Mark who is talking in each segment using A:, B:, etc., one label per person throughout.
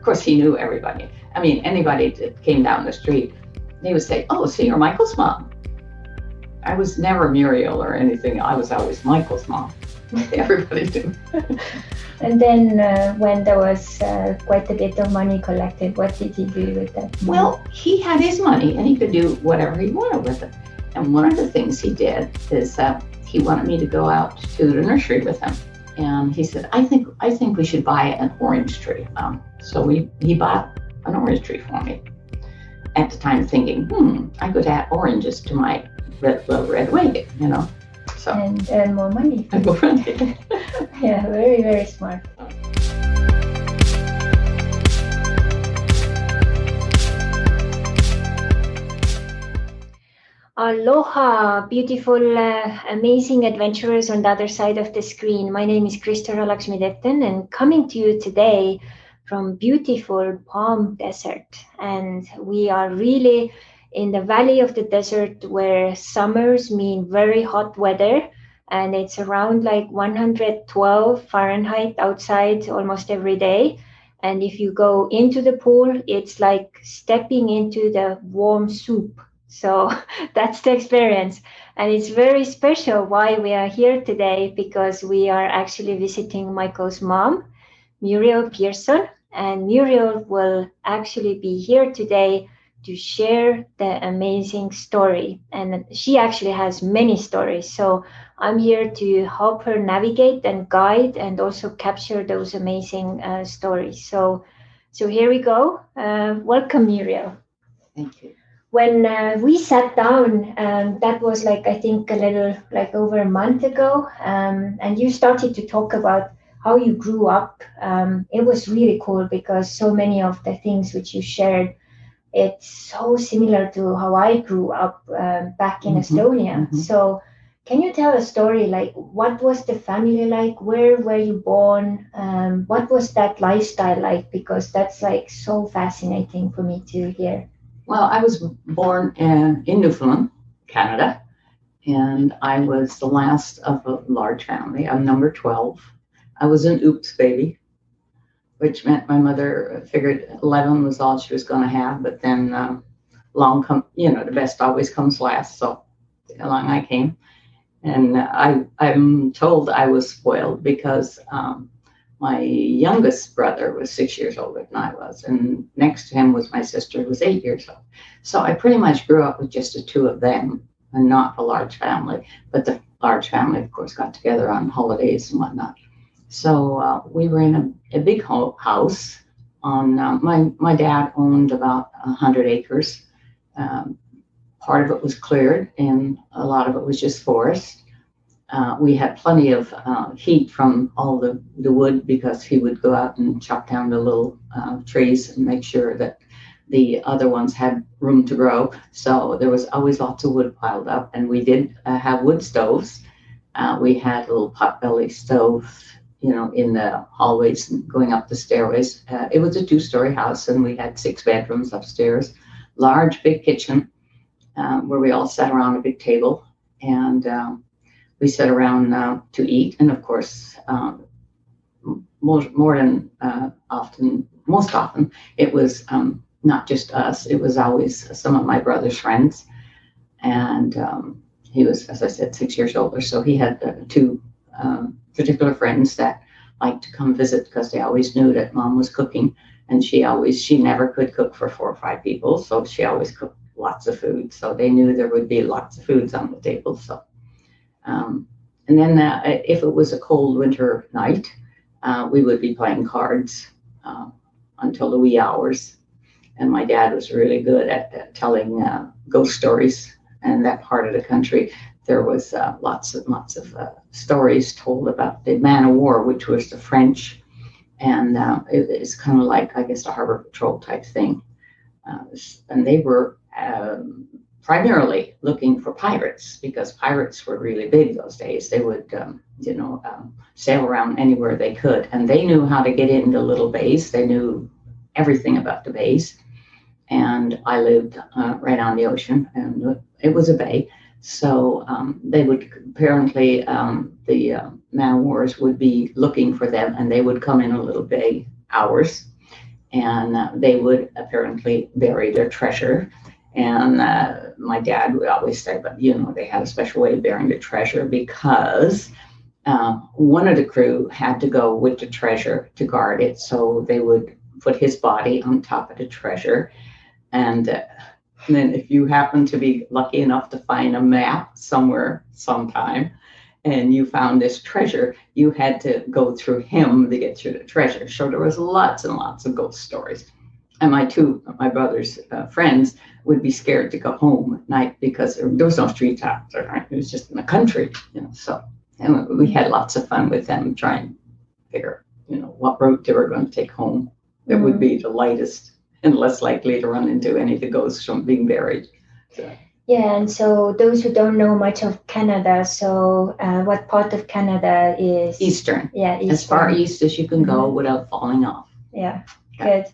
A: Of course, he knew everybody. I mean, anybody that came down the street, they would say, "Oh, so you're Michael's mom." I was never Muriel or anything. I was always Michael's mom. Everybody knew.
B: And then when there was quite a bit of money collected, what did he do with that money?
A: Well, he had his money and he could do whatever he wanted with it. And one of the things he did is he wanted me to go out to the nursery with him. And he said, I think we should buy an orange tree. So he bought an orange tree for me. At the time thinking, I could add oranges to my little red wagon, you know. So,
B: and earn more money.
A: And more money.
B: Yeah, very, very smart. Aloha, beautiful, amazing adventurers on the other side of the screen. My name is Kristora Lakshmidetten, and coming to you today from beautiful Palm Desert. And we are really in the valley of the desert where summers mean very hot weather, and it's around like 112 Fahrenheit outside almost every day. And if you go into the pool, it's like stepping into the warm soup. So that's the experience. And it's very special why we are here today, because we are actually visiting Michael's mom, Muriel Pierson. And Muriel will actually be here today to share the amazing story. And she actually has many stories. So I'm here to help her navigate and guide and also capture those amazing stories. So here we go. Welcome, Muriel.
A: Thank you.
B: When we sat down, that was like, I think a little like over a month ago. And you started to talk about how you grew up. It was really cool because so many of the things which you shared, it's so similar to how I grew up back in Estonia. Mm-hmm. So can you tell a story, like what was the family like? Where were you born? What was that lifestyle like? Because that's like so fascinating for me to hear.
A: Well, I was born in Newfoundland, Canada, and I was the last of a large family. I'm number 12. I was an oops baby, which meant my mother figured 11 was all she was going to have, but then the best always comes last, so along I came. And I'm told I was spoiled because my youngest brother was 6 years older than I was, and next to him was my sister, who was 8 years old. So I pretty much grew up with just the two of them and not a large family. But the large family, of course, got together on holidays and whatnot. So we were in a big house. My dad owned about 100 acres. Part of it was cleared, and a lot of it was just forest. We had plenty of heat from all the wood because he would go out and chop down the little trees and make sure that the other ones had room to grow. So there was always lots of wood piled up, and we did have wood stoves. We had a little potbelly stove, in the hallways and going up the stairways. It was a 2-story house, and we had 6 bedrooms upstairs, large, big kitchen where we all sat around a big table, and we sat around to eat. And of course, most often, it was not just us. It was always some of my brother's friends. And he was, as I said, 6 years older. So he had 2 particular friends that liked to come visit because they always knew that Mom was cooking. And she never could cook for 4 or 5 people. So she always cooked lots of food. So they knew there would be lots of foods on the table. So, and then if it was a cold winter night, we would be playing cards until the wee hours. And my dad was really good at telling ghost stories. And that part of the country, there was lots of stories told about the man of war, which was the French. And it's kind of like, I guess, a harbor patrol type thing. And they were primarily looking for pirates, because pirates were really big those days. They would, sail around anywhere they could. And they knew how to get into little bays. They knew everything about the bays. And I lived right on the ocean, and it was a bay. So they would apparently, the man of wars would be looking for them, and they would come in a little bay hours. and they would apparently bury their treasure. And my dad would always say, but they had a special way of burying the treasure because one of the crew had to go with the treasure to guard it. So they would put his body on top of the treasure. And then if you happen to be lucky enough to find a map somewhere sometime, and you found this treasure, you had to go through him to get through the treasure. So there was lots and lots of ghost stories. And my brother's friends would be scared to go home at night because there was no street talk. It was just in the country, So and we had lots of fun with them trying to figure, what route they were going to take home that would be the lightest and less likely to run into any of the ghosts from being buried. So.
B: Yeah, and so those who don't know much of Canada, so what part of Canada is?
A: Eastern.
B: Yeah, Eastern.
A: As far east as you can go without falling off.
B: Yeah, good.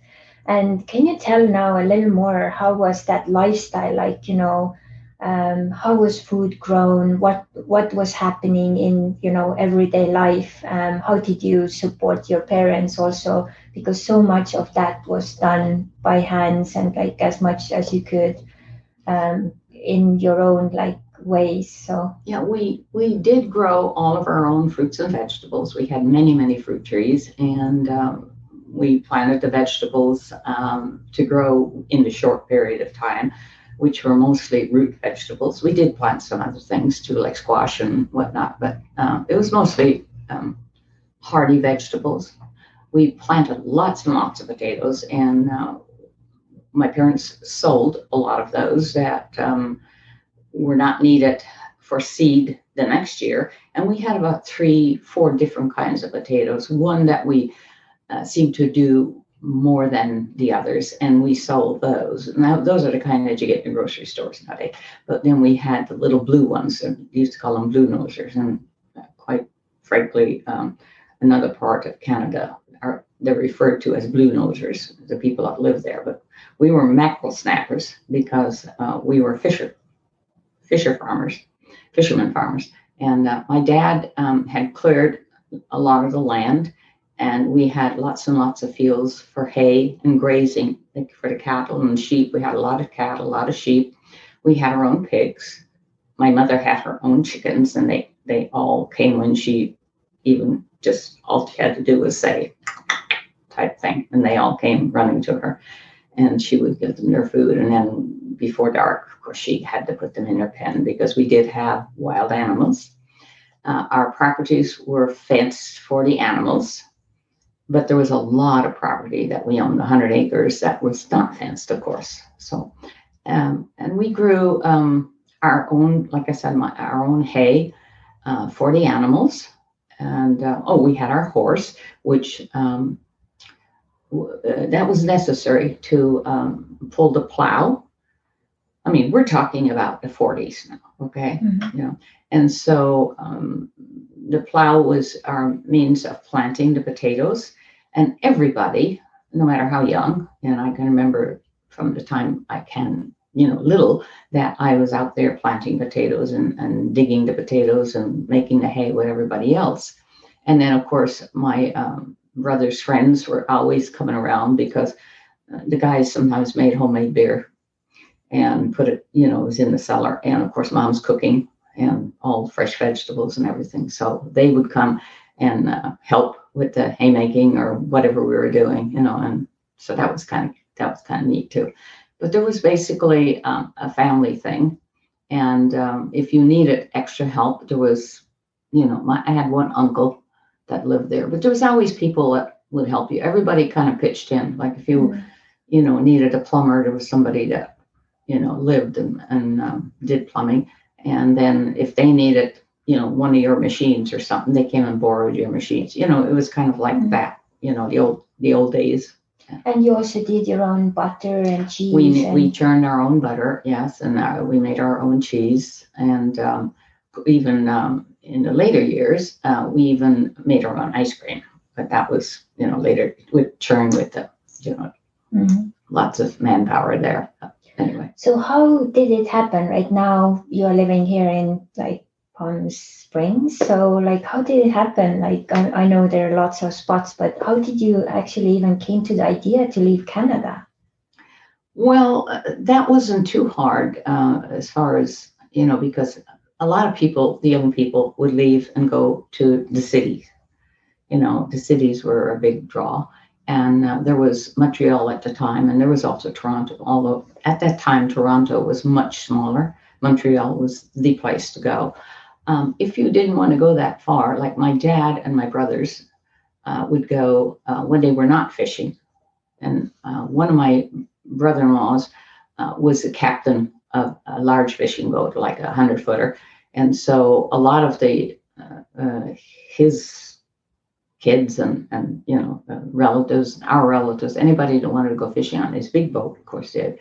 B: And can you tell now a little more, how was that lifestyle like, how was food grown? What was happening in, everyday life? How did you support your parents also? Because so much of that was done by hands and like as much as you could. In your own ways. So
A: yeah, we did grow all of our own fruits and vegetables. We had many fruit trees, and we planted the vegetables to grow in the short period of time, which were mostly root vegetables. We did plant some other things too, like squash and whatnot, but it was mostly hardy vegetables. We planted lots and lots of potatoes, and my parents sold a lot of those that were not needed for seed the next year. And we had about 3-4 different kinds of potatoes. One that we seemed to do more than the others, and we sold those. Now, those are the kind that you get in the grocery stores nowadays. But then we had the little blue ones, and we used to call them blue nosers. And quite frankly, another part of Canada, they're referred to as blue nosers, the people that live there. But we were mackerel snappers because we were fishermen farmers. And my dad had cleared a lot of the land, and we had lots and lots of fields for hay and grazing, like for the cattle and sheep. We had a lot of cattle, a lot of sheep. We had our own pigs. My mother had her own chickens, and they all came when she even just all she had to do was say type thing, and they all came running to her, and she would give them their food. And then before dark, of course, she had to put them in her pen because we did have wild animals. Our properties were fenced for the animals, but there was a lot of property that we owned, 100 acres, that was not fenced, of course. So, and we grew our own, like I said, our own hay for the animals. And we had our horse, which that was necessary to pull the plow. I mean, we're talking about the 40s now, okay? And so the plow was our means of planting the potatoes, and everybody, no matter how young, and I can remember from the time I can, little, that I was out there planting potatoes and digging the potatoes and making the hay with everybody else. And then, of course, my brother's friends were always coming around because the guys sometimes made homemade beer and put it, it was in the cellar. And of course, Mom's cooking and all fresh vegetables and everything. So they would come and help with the haymaking or whatever we were doing, and so that was kind of neat too. But there was basically a family thing. And if you needed extra help, there was, I had one uncle that lived there, but there was always people that would help you. Everybody kind of pitched in. Like if you, needed a plumber, there was somebody that, lived and did plumbing. And then if they needed, one of your machines or something, they came and borrowed your machines. It was kind of like that, the old days.
B: And you also did your own butter and cheese.
A: We churned our own butter, yes, and we made our own cheese. And even in the later years, we even made our own ice cream. But that was, later with churn with the, lots of manpower there. Anyway.
B: So how did it happen? Right now, you're living here in Palm Springs. So like, how did it happen? Like, I know there are lots of spots, but how did you actually even came to the idea to leave Canada?
A: Well, that wasn't too hard as far as, because a lot of people, the young people, would leave and go to the cities. The cities were a big draw. And there was Montreal at the time, and there was also Toronto, although at that time, Toronto was much smaller. Montreal was the place to go. If you didn't want to go that far, like my dad and my brothers would go when they were not fishing. And one of my brother-in-laws was the captain of a large fishing boat, like 100-footer. And so a lot of his kids and relatives, our relatives, anybody that wanted to go fishing on his big boat, of course, did.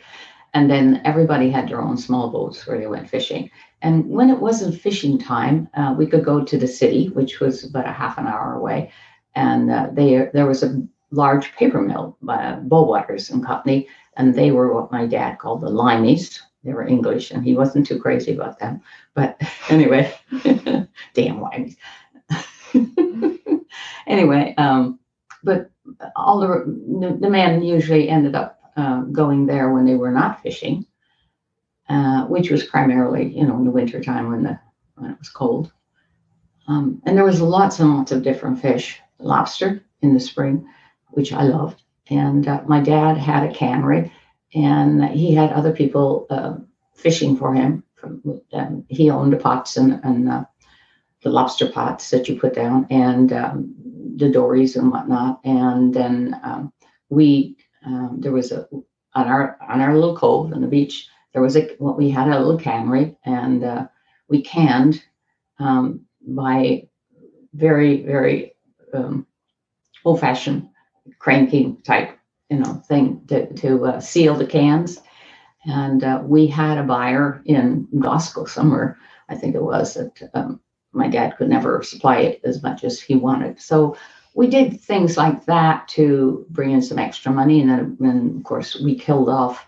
A: And then everybody had their own small boats where they went fishing. And when it wasn't fishing time, we could go to the city, which was about a half an hour away. And there was a large paper mill by Bullwaters and Company, and they were what my dad called the limeys. They were English, and he wasn't too crazy about them. But anyway, damn limeys. Anyway, but all the men usually ended up going there when they were not fishing, which was primarily, in the wintertime when it was cold. And there was lots and lots of different fish. Lobster in the spring, which I loved. And my dad had a cannery, and he had other people fishing for him. He owned the pots and the lobster pots that you put down, and the dories and whatnot. And then there was on our little cove on the beach, there was we had a little cannery, and we canned by very, very old-fashioned cranking type, thing to seal the cans. And we had a buyer in Glasgow somewhere, I think it was, that my dad could never supply it as much as he wanted. So we did things like that to bring in some extra money. And then of course, we killed off,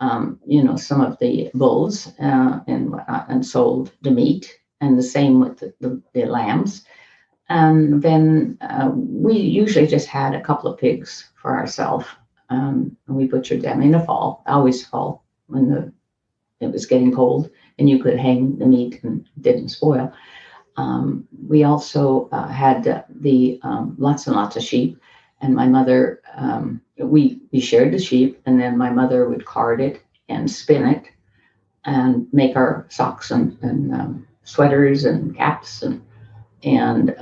A: some of the bulls and sold the meat, and the same with the lambs. And then we usually just had a couple of pigs for ourselves. And we butchered them in the fall, always fall, when it was getting cold and you could hang the meat and it didn't spoil. We also had the lots and lots of sheep, and my mother, we shared the sheep, and then my mother would card it and spin it and make our socks and sweaters and caps. And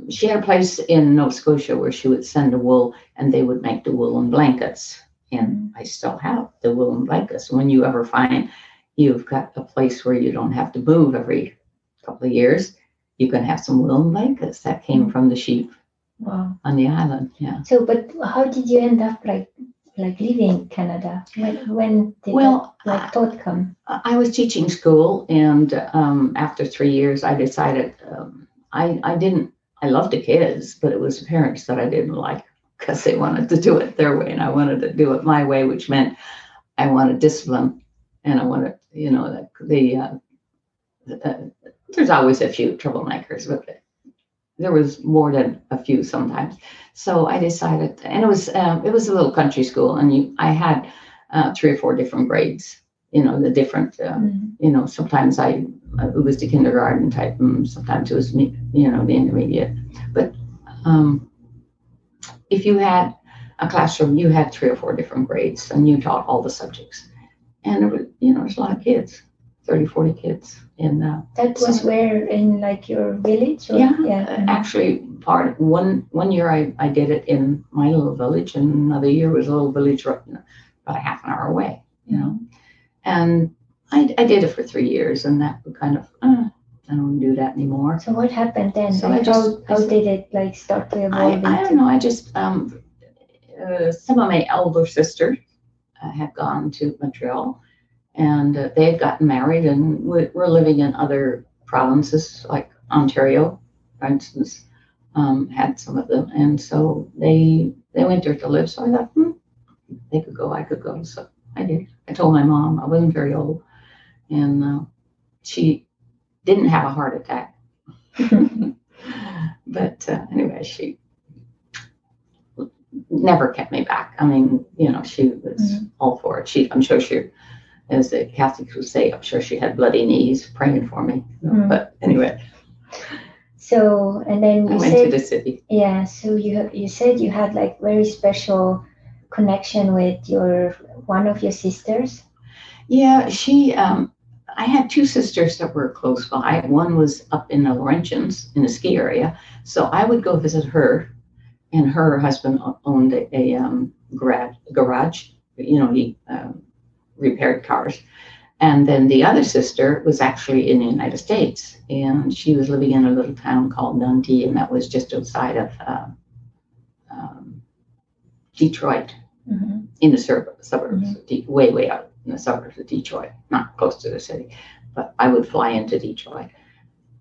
A: she had a place in Nova Scotia where she would send the wool, and they would make the woolen blankets. And I still have the woolen blankets. When you ever find you've got a place where you don't have to move every couple of years, you can have some woolen blankets that came from the sheep.
B: Wow.
A: On the island. Yeah.
B: So, but how did you end up like leaving Canada? When did that thought come?
A: I was teaching school, and after 3 years, I decided I loved the kids, but it was the parents that I didn't like, because they wanted to do it their way and I wanted to do it my way, which meant I wanted discipline, and I wanted, there's always a few troublemakers, but there was more than a few sometimes. So I decided, and it was a little country school, and I had 3 or 4 different grades, the different, sometimes it was the kindergarten type, and sometimes it was, the intermediate. But if you had a classroom, you had 3 or 4 different grades, and you taught all the subjects. And there was, there's a lot of kids, 30, 40 kids.
B: That was where, in like your village? Or?
A: Yeah. Actually, one year I did it in my little village, and another year was a little village about a half an hour away, And I did it for 3 years, and that kind of, I don't do that anymore.
B: So what happened then?
A: So
B: how did it start to evolve?
A: I don't know. I just, some of my elder sisters had gone to Montreal, and they had gotten married, and were living in other provinces, like Ontario, for instance, had some of them. And so they went there to live. So I thought, they could go, I could go. So I did. I told my mom. I wasn't very old. And she didn't have a heart attack. But anyway, she never kept me back. I mean, she was all for it. I'm sure she, as the Catholics would say, I'm sure she had bloody knees praying for me. But anyway.
B: So, and then you
A: went to the city.
B: Yeah, so you said you had like very special connection with one of your sisters.
A: Yeah, I had two sisters that were close by. One was up in the Laurentians in the ski area. So I would go visit her, and her husband owned a garage. He repaired cars. And then the other sister was actually in the United States, and she was living in a little town called Dundee, and that was just outside of Detroit, in the suburbs, way out in the suburbs of Detroit, not close to the city. But I would fly into Detroit,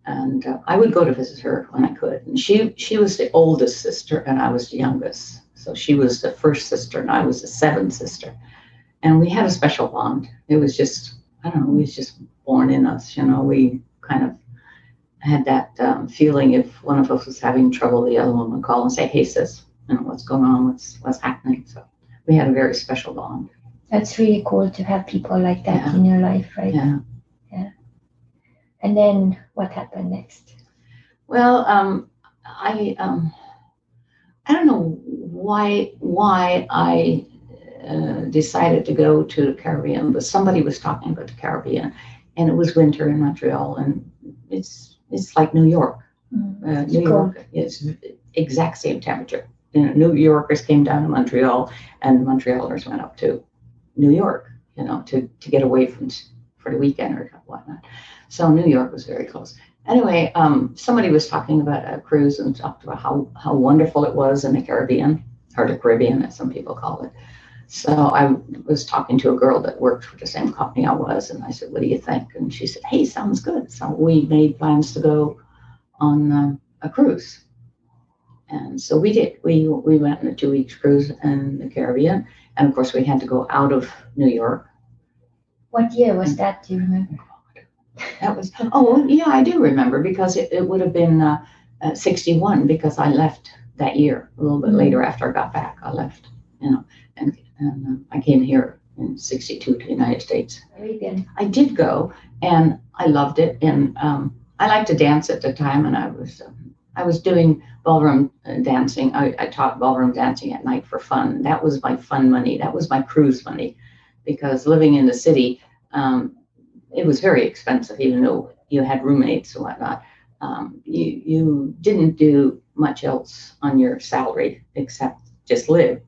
A: and I would go to visit her when I could. And she was the oldest sister, and I was the youngest. So she was the first sister, and I was the seventh sister. And we had a special bond. It was just, I don't know, it was just born in us. We kind of had that feeling if one of us was having trouble, the other one would call and say, "Hey, sis, what's going on? What's happening?" So we had a very special bond.
B: That's really cool to have people like that in your life, right?
A: Yeah.
B: And then what happened next?
A: Well, I don't know why I decided to go to the Caribbean, but somebody was talking about the Caribbean, and it was winter in Montreal, and it's like New York. New York is exact same temperature. New Yorkers came down to Montreal, and Montrealers went up to New York, to get away for the weekend or whatnot. So New York was very close. Anyway, somebody was talking about a cruise and talked about how wonderful it was in the Caribbean, or the Caribbean, as some people call it. So I was talking to a girl that worked for the same company I was, and I said, "What do you think?" And she said, "Hey, sounds good." So we made plans to go on a cruise. And so we did. We went on a 2-week cruise in the Caribbean, and of course we had to go out of New York.
B: What year was that? Do you remember?
A: That was, I do remember, because it would have been 61, because I left that year a little bit later after I got back. I left, and I came here in 62 to the United States.
B: Caribbean.
A: I did go, and I loved it, and I liked to dance at the time, and I was doing ballroom dancing. I taught ballroom dancing at night for fun. That was my fun money. That was my cruise money, because living in the city, it was very expensive, even though you had roommates and whatnot. You didn't do much else on your salary except just live,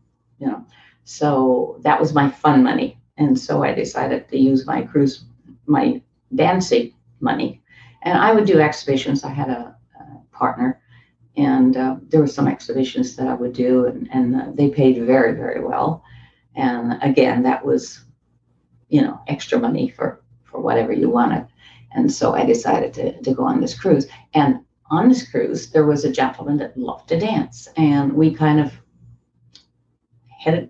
A: So that was my fun money. And so I decided to use my dancing money. And I would do exhibitions. I had a partner, and there were some exhibitions that I would do, and they paid very, very well. And again, that was, extra money for whatever you wanted. And so I decided to go on this cruise. And on this cruise, there was a gentleman that loved to dance, and we kind of headed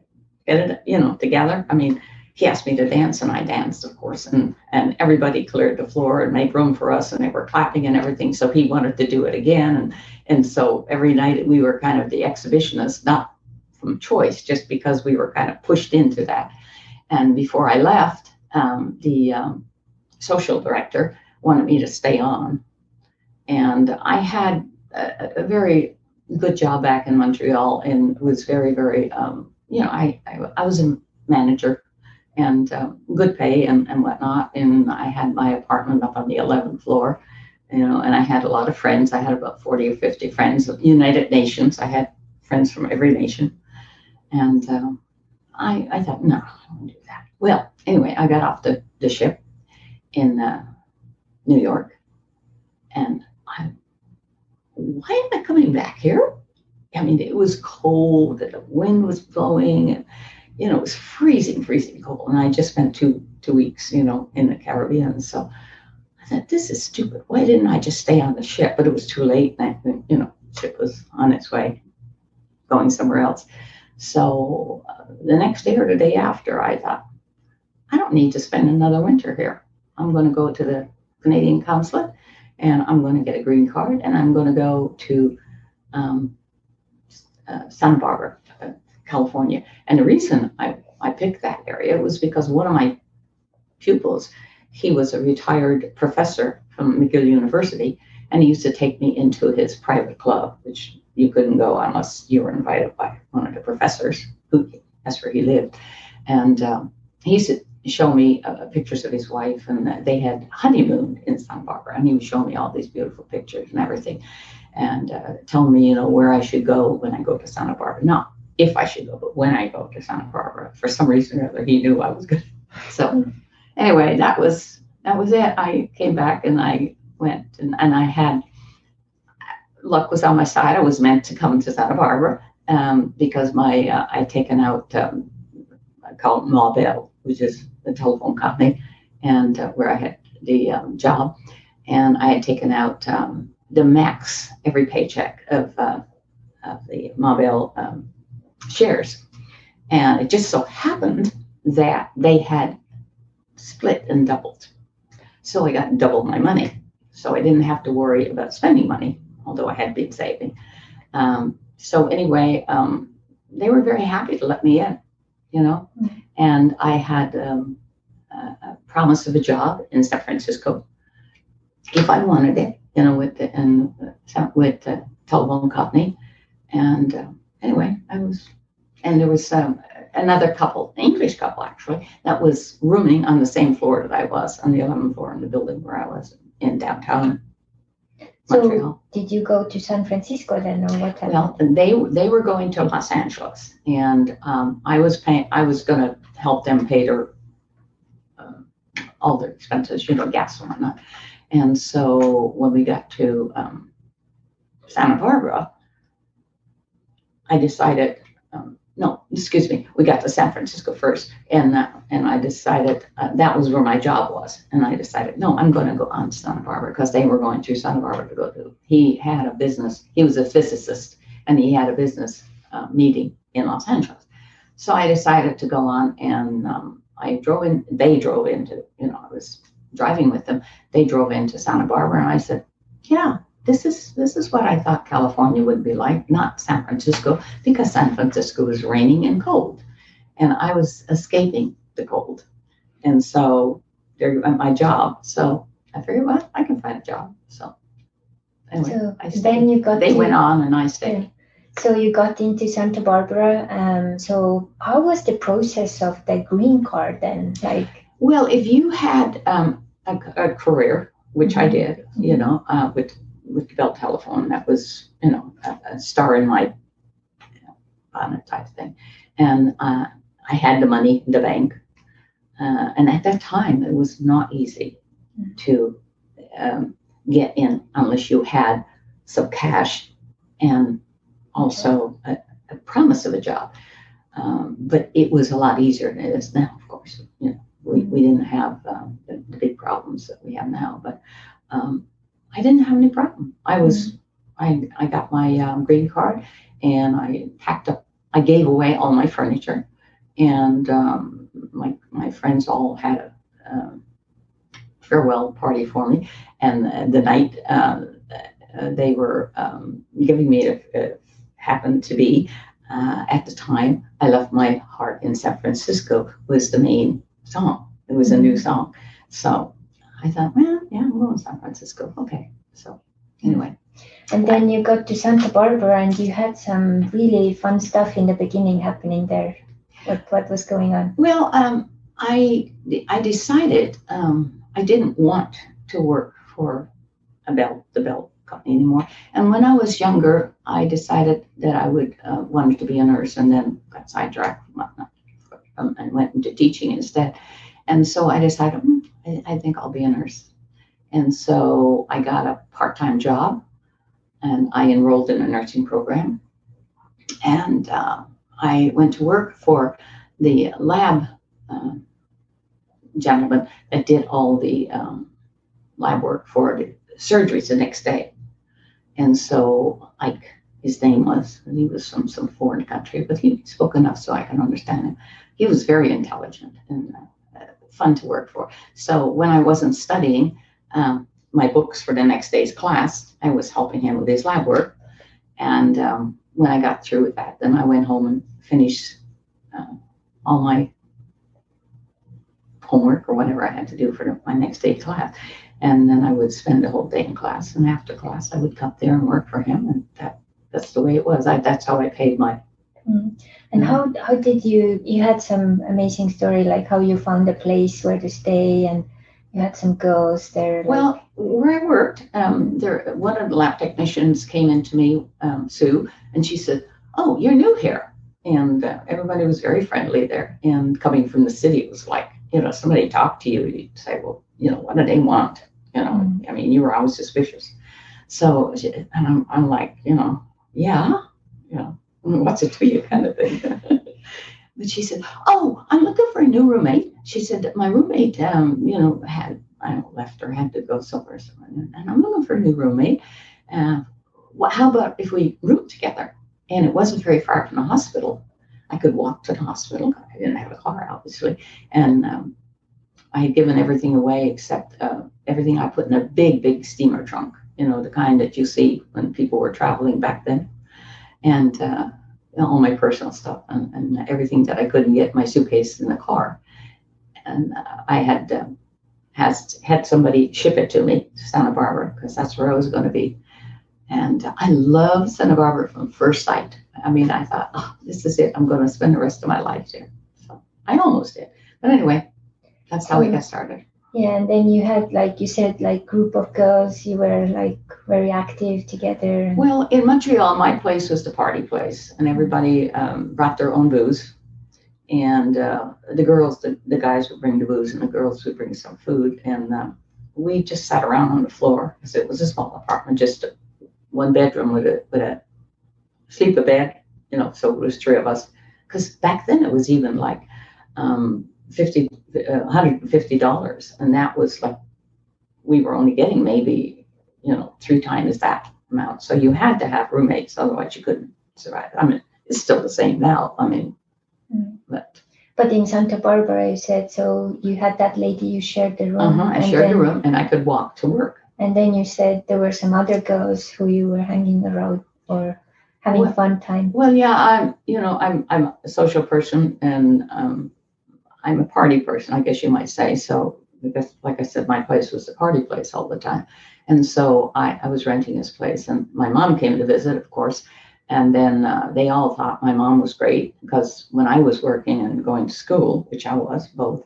A: together. I mean, he asked me to dance, and I danced, of course, and everybody cleared the floor and made room for us, and they were clapping and everything. So he wanted to do it again. And so every night we were kind of the exhibitionists, not from choice, just because we were kind of pushed into that. And before I left, the social director wanted me to stay on. And I had a very good job back in Montreal, and was very, very, I was a manager, and good pay and whatnot. And I had my apartment up on the 11th floor, and I had a lot of friends. I had about 40 or 50 friends of United Nations. I had friends from every nation. And I thought, no, I don't want to do that. Well, anyway, I got off the ship in New York, and why am I coming back here? I mean, it was cold, the wind was blowing, and it was freezing cold. And I just spent two weeks, in the Caribbean. So I thought, this is stupid. Why didn't I just stay on the ship? But it was too late. And the ship was on its way, going somewhere else. So the next day or the day after, I thought, I don't need to spend another winter here. I'm going to go to the Canadian consulate, and I'm going to get a green card, and I'm going to go to Santa Barbara, California. And the reason I picked that area was because one of my pupils, he was a retired professor from McGill University, and he used to take me into his private club, which you couldn't go unless you were invited by one of the professors, that's where he lived. And he used to show me pictures of his wife, and they had honeymooned in Santa Barbara, and he would show me all these beautiful pictures and everything, and tell me, where I should go when I go to Santa Barbara. Not if I should go, but when I go to Santa Barbara. For some reason or other, he knew I was good. So anyway, that was it. I came back and I went, and I had, luck was on my side. I was meant to come to Santa Barbara because I'd taken out, I call it Muriel, which is the telephone company, and where I had the job, and I had taken out the max every paycheck of the Muriel shares, and it just so happened that they had split and doubled, so I got double my money. So I didn't have to worry about spending money, although I had been saving. So anyway, they were very happy to let me in, and I had a promise of a job in San Francisco if I wanted it, with the telephone company. And anyway, and there was another couple, English couple actually, that was rooming on the same floor that I was, on the 11th floor in the building where I was in downtown Montreal.
B: So did you go to San Francisco then, or what happened?
A: Well, they were going to Los Angeles, and I was going to help them pay their all their expenses, gas and whatnot. And so when we got to Santa Barbara, I decided, we got to San Francisco first, and I decided that was where my job was, and I decided, no, I'm going to go on to Santa Barbara, because they were going to Santa Barbara to go to. He had a business. He was a physicist, and he had a business meeting in Los Angeles. So I decided to go on, and they drove into, I was driving with them. They drove into Santa Barbara, and I said, yeah, this is what I thought California would be like, not San Francisco, because San Francisco was raining and cold, and I was escaping the cold. And so there went my job. So I figured, well, I can find a job. So anyway,
B: so
A: I stayed.
B: Then they
A: went on, and I stayed.
B: So you got into Santa Barbara. So how was the process of the green card then?
A: Well, if you had a career, which I did, with Bell Telephone, that was, a star in my bonnet type thing. And I had the money in the bank. And at that time, it was not easy to get in unless you had some cash and also a promise of a job. But it was a lot easier than it is now, of course. We didn't have the big problems that we have now, but I didn't have any problem. I got my green card, and I packed up. I gave away all my furniture, and my friends all had a farewell party for me. And the night they were giving me happened to be at the time I Left My Heart in San Francisco was the main song. It was a new song, so I thought, well, yeah, I'm going to San Francisco. Okay. So anyway.
B: And then you got to Santa Barbara, and you had some really fun stuff in the beginning happening there. What was going on?
A: Well, I decided I didn't want to work for the Bell company anymore. And when I was younger, I decided that I would wanted to be a nurse, and then got sidetracked and whatnot, and went into teaching instead. And so I decided, I think I'll be a nurse. And so I got a part-time job, and I enrolled in a nursing program. And I went to work for the lab gentleman that did all the lab work for the surgeries the next day. And so his name was, he was from some foreign country, but he spoke enough so I can understand him. He was very intelligent and fun to work for. So when I wasn't studying, my books for the next day's class. I was helping him with his lab work. And when I got through with that, then I went home and finished all my homework or whatever I had to do for my next day class. And then I would spend the whole day in class. And after class, I would come there and work for him. And that's the way it was. That's how I paid my.
B: And how did you had some amazing story, like how you found a place where to stay, and you had some girls there.
A: Well, where I worked, one of the lab technicians came into me, Sue, and she said, "Oh, you're new here." And everybody was very friendly there. And coming from the city, it was like, somebody talked to you, you'd say, well, what do they want? I mean, you were always suspicious. So, and I'm like, yeah, what's it to you kind of thing. But she said, "Oh, I'm looking for a new roommate." She said that my roommate, had, left or had to go somewhere. And I'm looking for a new roommate. How about if we room together? And it wasn't very far from the hospital. I could walk to the hospital. I didn't have a car, obviously. And I had given everything away except everything I put in a big, big steamer trunk, the kind that you see when people were traveling back then. And all my personal stuff and everything that I couldn't get my suitcase in the car. And I had somebody ship it to me to Santa Barbara because that's where I was going to be. And I loved Santa Barbara from first sight. I mean, I thought, oh, this is it. I'm going to spend the rest of my life there. So I almost did. But anyway, that's how we got started.
B: Yeah, and then you had, like you said, like group of girls. You were like very active together.
A: Well, in Montreal, my place was the party place, and everybody brought their own booze. And the girls, the guys would bring the booze, and the girls would bring some food. And we just sat around on the floor because it was a small apartment, just one bedroom with a sleeper bed, so it was three of us. Because back then it was even like $150, and that was like we were only getting maybe 3 times that amount. So you had to have roommates, otherwise you couldn't survive. I mean, it's still the same now. I mean,
B: but in Santa Barbara, you said, so you had that lady, you shared the room.
A: I shared the room, and I could walk to work.
B: And then you said there were some other girls who you were hanging around or having fun time.
A: Well, yeah, I'm a social person, and I'm a party person, I guess you might say. So because, like I said, my place was the party place all the time. And so I was renting this place, and my mom came to visit, of course. And then they all thought my mom was great because when I was working and going to school, which I was both,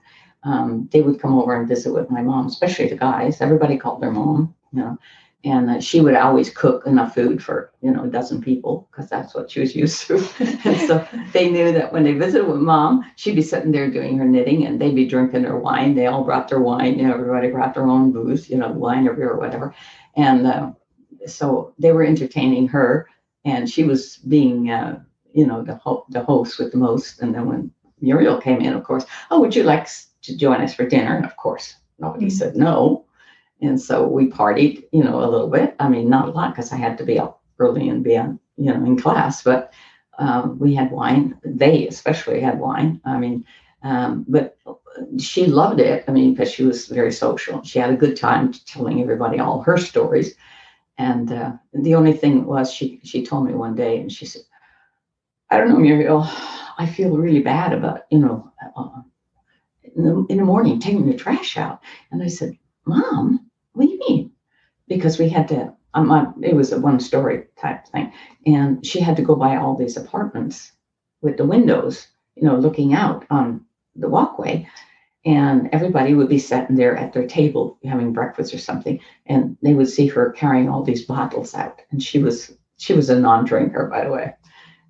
A: they would come over and visit with my mom, especially the guys. Everybody called their mom, and she would always cook enough food for, a dozen people because that's what she was used to. And so they knew that when they visited with mom, she'd be sitting there doing her knitting and they'd be drinking their wine. They all brought their wine. Everybody brought their own booze, wine or beer or whatever. And so they were entertaining her, and she was being, the host with the most. And then when Muriel came in, of course, "Oh, would you like to join us for dinner?" And of course, nobody said no. And so we partied, a little bit. I mean, not a lot because I had to be up early and be on, in class. But we had wine. They especially had wine. I mean, but she loved it. I mean, because she was very social. She had a good time telling everybody all her stories. And the only thing was she told me one day, and she said, "I don't know, Muriel, I feel really bad about, in the morning taking the trash out." And I said, "Mom, what do you mean?" Because we had to, it was a 1-story type thing. And she had to go by all these apartments with the windows, looking out on the walkway. And everybody would be sitting there at their table having breakfast or something. And they would see her carrying all these bottles out. And she was a non-drinker, by the way.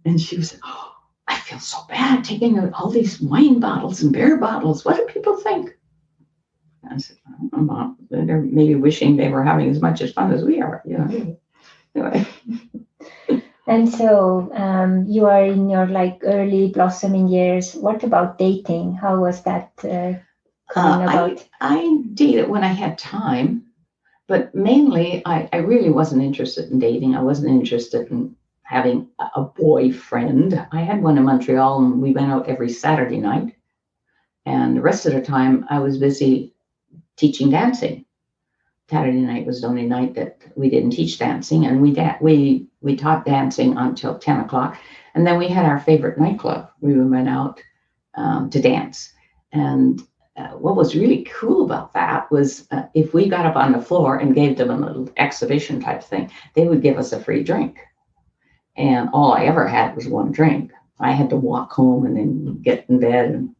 A: And she was, "Oh, I feel so bad taking all these wine bottles and beer bottles. What do people think?" I said, "I don't know, Mom. They're maybe wishing they were having as much as fun as we are, Anyway.
B: And so you are in your early blossoming years. What about dating? How was that coming about?
A: I dated when I had time, but mainly I really wasn't interested in dating. I wasn't interested in having a boyfriend. I had one in Montreal, and we went out every Saturday night. And the rest of the time I was busy teaching dancing. Saturday night was the only night that we didn't teach dancing, and we taught dancing until 10 o'clock, and then we had our favorite nightclub. We went out to dance, and what was really cool about that was if we got up on the floor and gave them a little exhibition type thing, they would give us a free drink, and all I ever had was one drink. I had to walk home and then get in bed and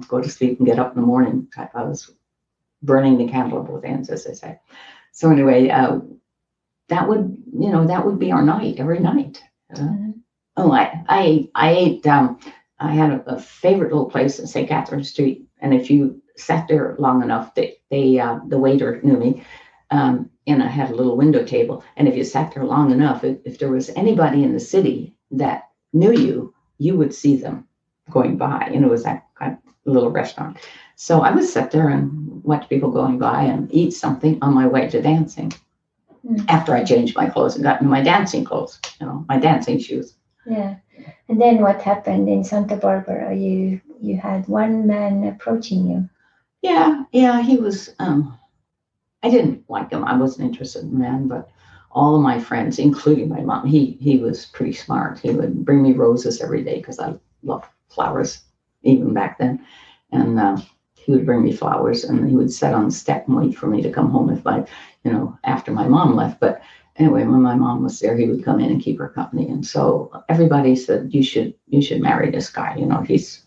A: go to sleep and get up in the morning. I was burning the candle at both ends, as they say. So anyway, that would be our night every night. Oh, I ate. I had a favorite little place in St. Catherine Street, and if you sat there long enough, the waiter knew me, and I had a little window table. And if you sat there long enough, if there was anybody in the city that knew you, you would see them going by. It was that kind of little restaurant. So I would sit there and watch people going by and eat something on my way to dancing. After I changed my clothes and got into my dancing clothes, my dancing shoes.
B: Yeah. And then what happened in Santa Barbara? You had one man approaching you.
A: Yeah, he was. I didn't like him. I wasn't interested in men, but all of my friends, including my mom, he was pretty smart. He would bring me roses every day because I loved flowers even back then, and he would bring me flowers, and he would sit on the step and wait for me to come home after my mom left. But anyway, when my mom was there, he would come in and keep her company. And so everybody said, you should marry this guy. He's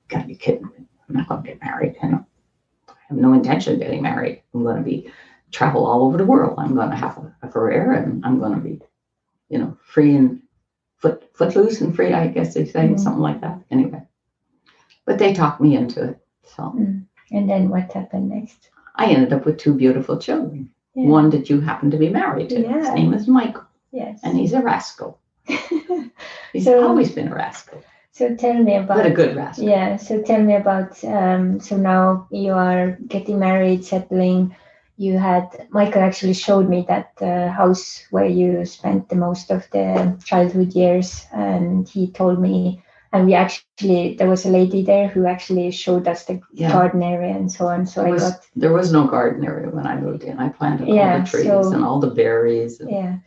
A: gotta be kidding me. I'm not going to get married. I have no intention of getting married. I'm going to travel all over the world. I'm going to have a career, and I'm going to be, free and footloose and free, I guess they say, something like that. Anyway, but they talked me into it. So.
B: And then what happened next?
A: I ended up with two beautiful children. Yeah. One that you happen to be married to. Yeah. His name is Michael.
B: Yes.
A: And he's a rascal. He's always been a rascal.
B: So tell me about...
A: But a good rascal.
B: Yeah, so tell me about... so now you are getting married, settling. Michael actually showed me that house where you spent the most of the childhood years. And he told me... And there was a lady there who actually showed us the garden area and so on. So
A: there was no garden area when I moved in. I planted all the trees and all the berries.
B: Yeah.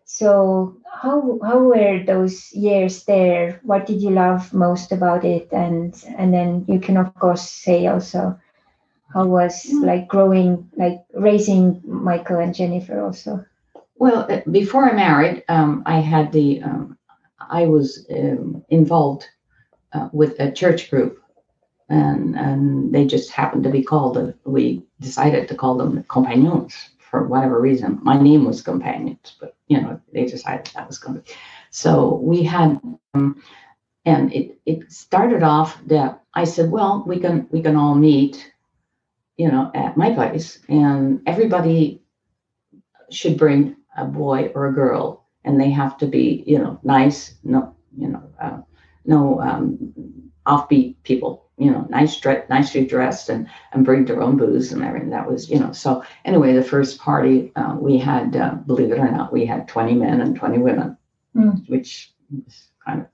B: So how were those years there? What did you love most about it? And then you can of course say also how was raising Michael and Jennifer also.
A: Well, before I married, I was involved with a church group, and they just happened to be called. We decided to call them compagnons for whatever reason. My name was Companions, but they decided that was going to be. So we had, and it started off that I said, well, we can all meet, at my place, and everybody should bring a boy or a girl, and they have to be, nice, no offbeat people, nicely dressed and bring their own booze and everything. That was, so anyway, the first party we had, believe it or not, we had 20 men and 20 women, which was kind of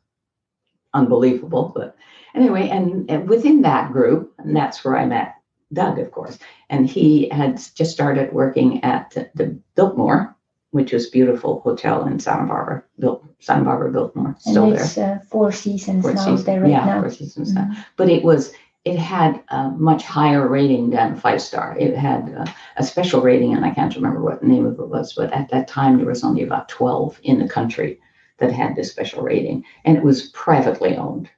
A: unbelievable. But anyway, and within that group, and that's where I met Doug, of course, and he had just started working at the Biltmore, which was a beautiful hotel in Santa Barbara, Biltmore, still
B: and it's,
A: there.
B: Four Seasons now there right now.
A: 4 Seasons now. But it had a much higher rating than 5-star. It had a special rating, and I can't remember what the name of it was, but at that time there was only about 12 in the country that had this special rating, and it was privately owned.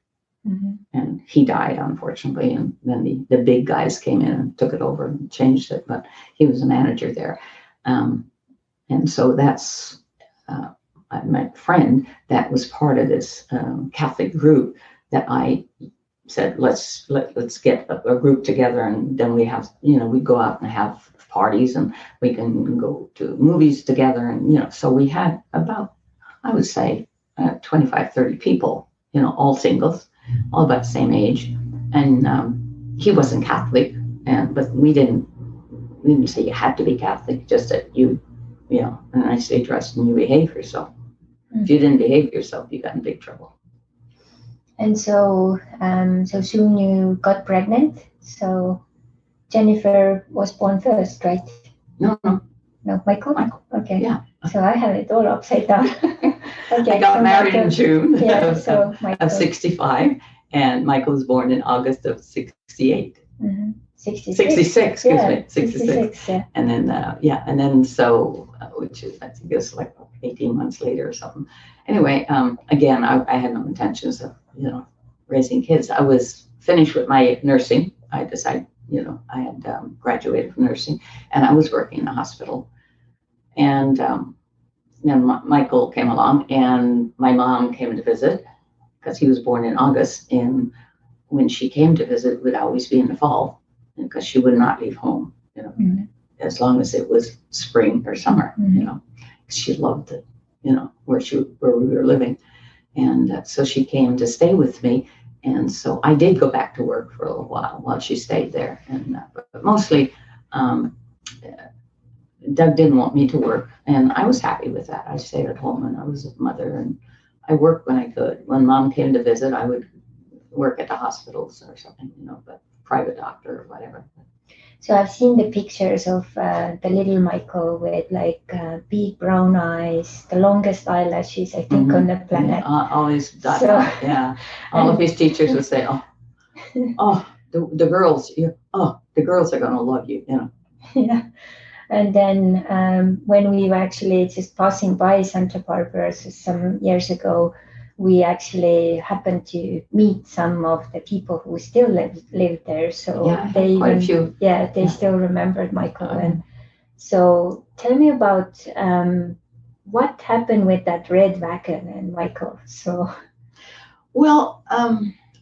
A: And he died, unfortunately, and then the big guys came in and took it over and changed it, but he was a manager there. And so that's my friend that was part of this Catholic group that I said, let's get a group together, and then we have, we go out and have parties, and we can go to movies together. And, so we had about, I would say, 25, 30 people, all singles, all about the same age. And he wasn't Catholic, but we didn't say you had to be Catholic, just that you nicely dressed and you behave yourself. If you didn't behave yourself, you got in big trouble.
B: And so soon you got pregnant. So Jennifer was born first, right?
A: No,
B: No, Michael?
A: Michael.
B: Okay.
A: Yeah.
B: So I have it all upside down. Okay.
A: I got
B: so
A: married
B: Michael,
A: in June
B: yeah, so Michael.
A: of 65, and Michael was born in August of 68. 66, excuse me, 66.
B: Yeah.
A: And then, and then so, which is, I think it's like 18 months later or something. Anyway, again, I had no intentions of, raising kids. I was finished with my nursing. I decided, I had graduated from nursing, and I was working in a hospital. And then Michael came along, and my mom came to visit because he was born in August. And when she came to visit, it would always be in the fall because she would not leave home, as long as it was spring or summer, She loved it, where we were living. And so she came to stay with me. And so I did go back to work for a little while she stayed there. And but mostly, Doug didn't want me to work, and I was happy with that. I stayed at home, and I was a mother, and I worked when I could. When Mom came to visit, I would work at the hospitals or something, but private doctor or whatever.
B: So I've seen the pictures of the little Michael with big brown eyes, the longest eyelashes, I think, on the planet.
A: Yeah, always done. Yeah. All of his teachers would say, the girls, the girls are going to love you,
B: Yeah. And then when we were actually just passing by Santa Barbara some years ago, we actually happened to meet some of the people who still live there. So they
A: quite a few.
B: They still remembered Michael. And so tell me about what happened with that red wagon and Michael. So,
A: well,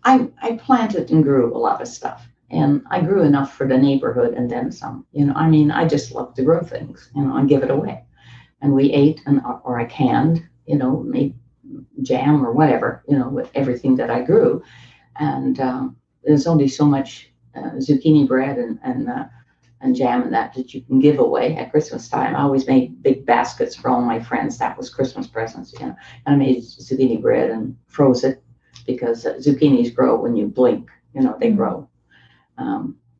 A: I planted and grew a lot of stuff. And I grew enough for the neighborhood and then some. I just love to grow things, and give it away. And we ate, or I canned, made jam or whatever, with everything that I grew. And there's only so much zucchini bread and jam and that you can give away at Christmas time. I always made big baskets for all my friends. That was Christmas presents, And I made zucchini bread and froze it because zucchinis grow when you blink, they grow.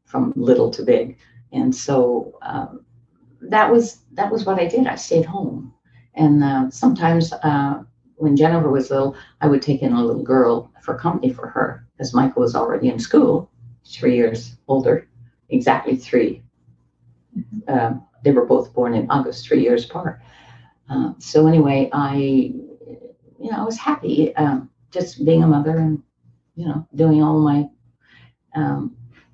A: From little to big. And so that was what I did. I stayed home. And sometimes when Jennifer was little, I would take in a little girl for company for her, because Michael was already in school, 3 years older, exactly 3. They were both born in August, 3 years apart. So anyway, I was happy just being a mother and, doing all my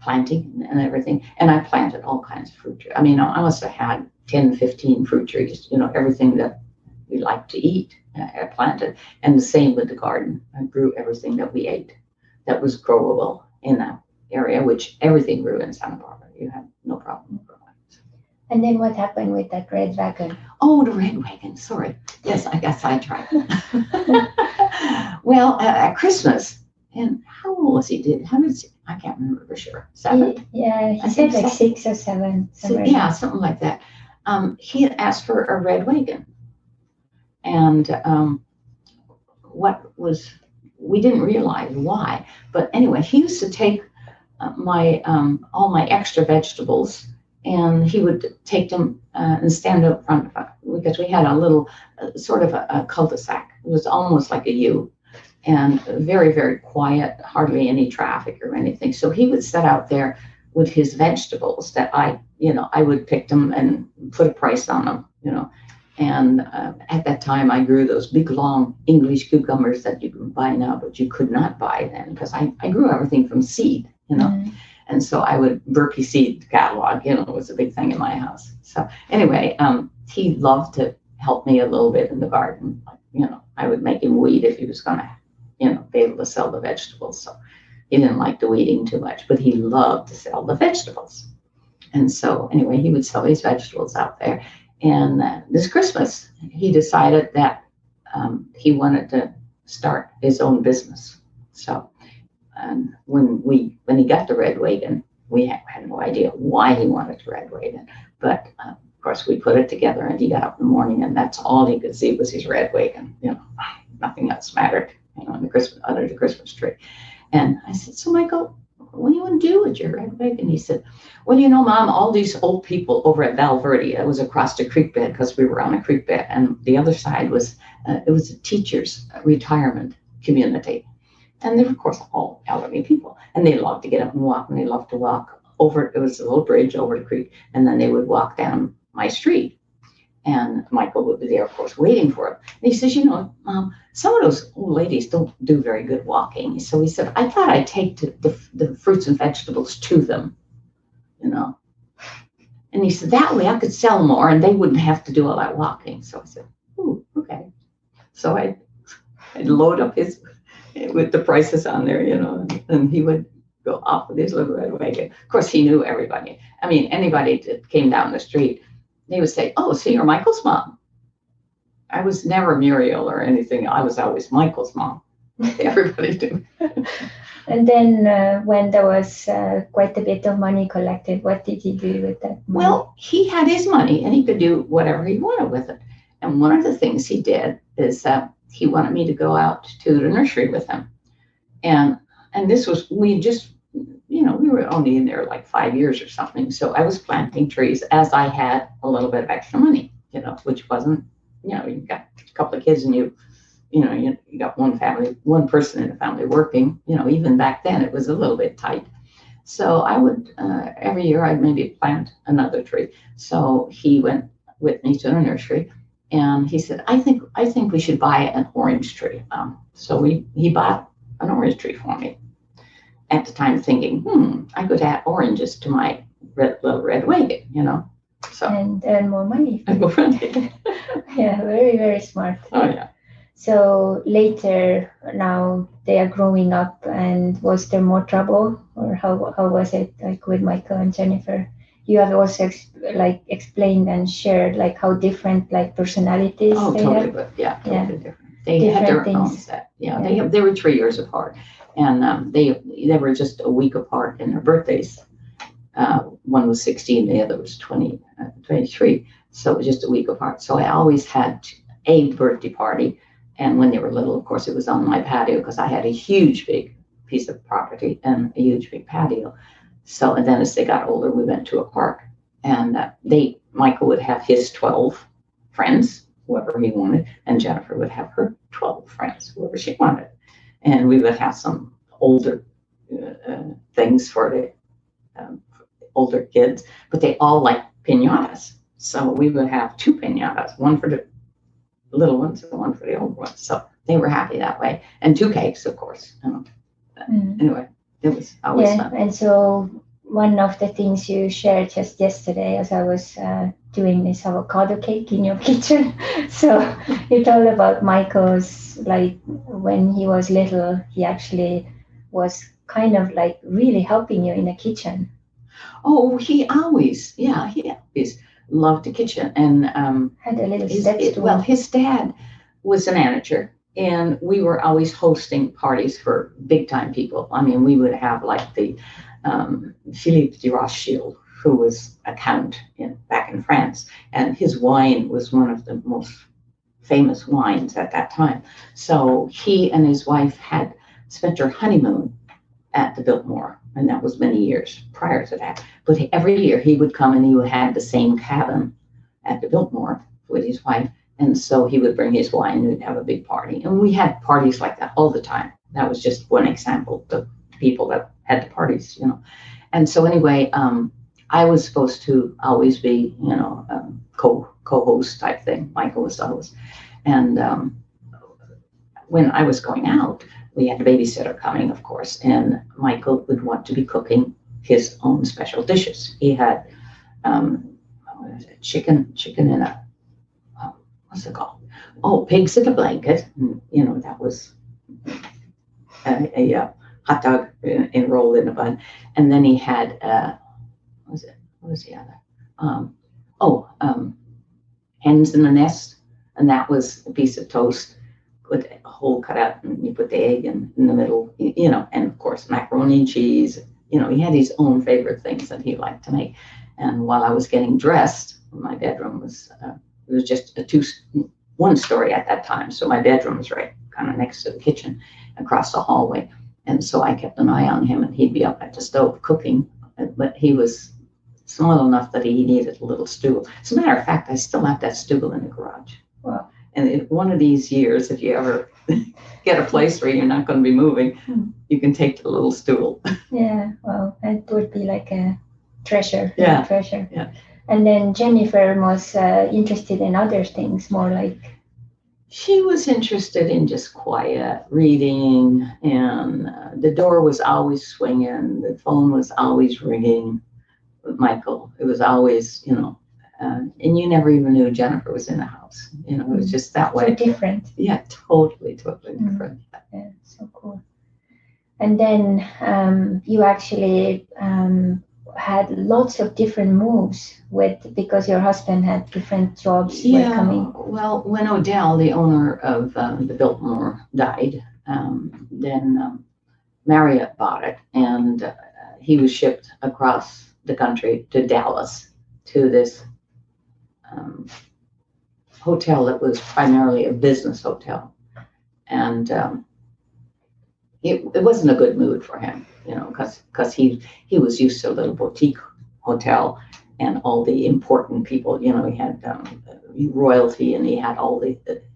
A: planting and everything. And I planted all kinds of fruit trees. I must have had 10, 15 fruit trees, everything that we like to eat, I planted. And the same with the garden. I grew everything that we ate that was growable in that area, which everything grew in Santa Barbara. You had no problem growing.
B: And then what happened with that red wagon?
A: Oh, the red wagon. Sorry. Yes, I got sidetracked. Well, at Christmas, and how old was he? I can't remember for sure. 7?
B: He said like 6 or 7.
A: Something like that. He had asked for a red wagon. And we didn't realize why. But anyway, he used to take all my extra vegetables, and he would take them and stand up front, because we had a little sort of a cul-de-sac. It was almost like a U. And very, very quiet, hardly any traffic or anything. So he would sit out there with his vegetables that I would pick them and put a price on them, And at that time, I grew those big, long English cucumbers that you can buy now, but you could not buy then, because I grew everything from seed, And so I would, Berkey seed catalog, was a big thing in my house. So anyway, he loved to help me a little bit in the garden. I would make him weed if he was going to be able to sell the vegetables. So he didn't like the weeding too much, but he loved to sell the vegetables. And so anyway, he would sell these vegetables out there. And this Christmas, he decided that he wanted to start his own business. So when he got the red wagon, we had no idea why he wanted the red wagon. But of course, we put it together, and he got up in the morning, and that's all he could see was his red wagon. Nothing else mattered. Under the Christmas tree. And I said, so Michael, what do you want to do with your red wig? And he said, well, you know, Mom, all these old people over at Val Verde, it was across the creek bed because we were on a creek bed. And the other side was, it was a teacher's retirement community. And they were, of course, all elderly people. And they loved to get up and walk, and they loved to walk over, it was a little bridge over the creek, and then they would walk down my street. And Michael would be there, of course, waiting for him. And he says, you know, Mom, some of those old ladies don't do very good walking. So he said, I thought I'd take the fruits and vegetables to them, you know. And he said, that way I could sell more and they wouldn't have to do all that walking. So I said, ooh, okay. So I'd load up his, with the prices on there, you know, and he would go off with his little red wagon. Of course, he knew everybody. I mean, anybody that came down the street, they would say, oh, so you're Michael's mom. I was never Muriel or anything. I was always Michael's mom. Everybody knew.
B: And then when there was quite a bit of money collected, what did he do with that money?
A: Well, he had his money and he could do whatever he wanted with it. And one of the things he did is he wanted me to go out to the nursery with him. And this was, we just, you know, we were only in there like 5 years or something. So I was planting trees as I had a little bit of extra money, you know, which wasn't, you know, you got a couple of kids and you got one person in the family working, you know, even back then it was a little bit tight. So I would, every year I'd maybe plant another tree. So he went with me to the nursery and he said, I think we should buy an orange tree. So he bought an orange tree for me. At the time thinking, I could add oranges to my little red wagon, you know. So
B: and earn more money. Yeah, very, very smart.
A: Oh, yeah.
B: So later, now they are growing up, and was there more trouble, or how was it like with Michael and Jennifer? You have also explained and shared like how different like personalities.
A: Oh,
B: they
A: totally,
B: have.
A: But yeah, totally
B: Yeah.
A: different. They
B: Different
A: had their
B: things.
A: own set. Yeah, they were 3 years apart, and they were just a week apart in their birthdays. One was 16, the other was 23. So it was just a week apart. So I always had a birthday party. And when they were little, of course, it was on my patio because I had a huge, big piece of property and a huge, big patio. So, and then as they got older, we went to a park. And Michael would have his 12 friends, whoever he wanted, and Jennifer would have her 12 friends, whoever she wanted. And we would have some older things for the older kids, but they all liked piñatas. So we would have 2 piñatas, one for the little ones and one for the old ones. So they were happy that way. And 2 cakes, of course. Anyway, it was always fun.
B: And so one of the things you shared just yesterday as I was doing this avocado cake in your kitchen. So you told about Michael's, like when he was little, he actually was kind of like really helping you in the kitchen.
A: Oh, he always loved the kitchen. And
B: had a little steps to
A: well, his dad was a manager, and we were always hosting parties for big time people. I mean, we would have like the Philippe de Rothschild, who was a count back in France, and his wine was one of the most famous wines at that time. So he and his wife had spent their honeymoon at the Biltmore, and that was many years prior to that. But every year he would come and he would have the same cabin at the Biltmore with his wife. And so he would bring his wine and we'd have a big party. And we had parties like that all the time. That was just one example of people that had the parties, you know. And so anyway, I was supposed to always be, you know, co-host type thing. Michael was the host. And when I was going out, we had a babysitter coming, of course, and Michael would want to be cooking his own special dishes. He had chicken in a, what's it called? Oh, pigs in a blanket. You know, that was a hot dog enrolled in a bun. And then he had, what was the other? Hens in a nest. And that was a piece of toast with a hole cut out, and you put the egg in the middle, you know, and of course macaroni and cheese. You know, he had his own favorite things that he liked to make. And while I was getting dressed, my bedroom was it was just one story at that time. So my bedroom was right kind of next to the kitchen across the hallway. And so I kept an eye on him, and he'd be up at the stove cooking, but he was small enough that he needed a little stool. As a matter of fact, I still have that stool in the garage.
B: Wow.
A: And one of these years, if you ever get a place where you're not going to be moving, you can take the little stool.
B: Yeah, well, it would be like a treasure.
A: Yeah.
B: A treasure.
A: Yeah.
B: And then Jennifer was interested in other things, more like.
A: She was interested in just quiet reading, and the door was always swinging. The phone was always ringing with Michael. It was always, and you never even knew Jennifer was in the house. It was just that way.
B: So different.
A: Yeah, totally different.
B: Yeah, so cool. And then you actually had lots of different moves because your husband had different jobs.
A: Yeah,
B: were coming.
A: Well, when Odell, the owner of the Biltmore, died, then Marriott bought it, and he was shipped across the country to Dallas to this hotel that was primarily a business hotel. And it wasn't a good mood for him, because he was used to a little boutique hotel and all the important people. He had royalty, and he had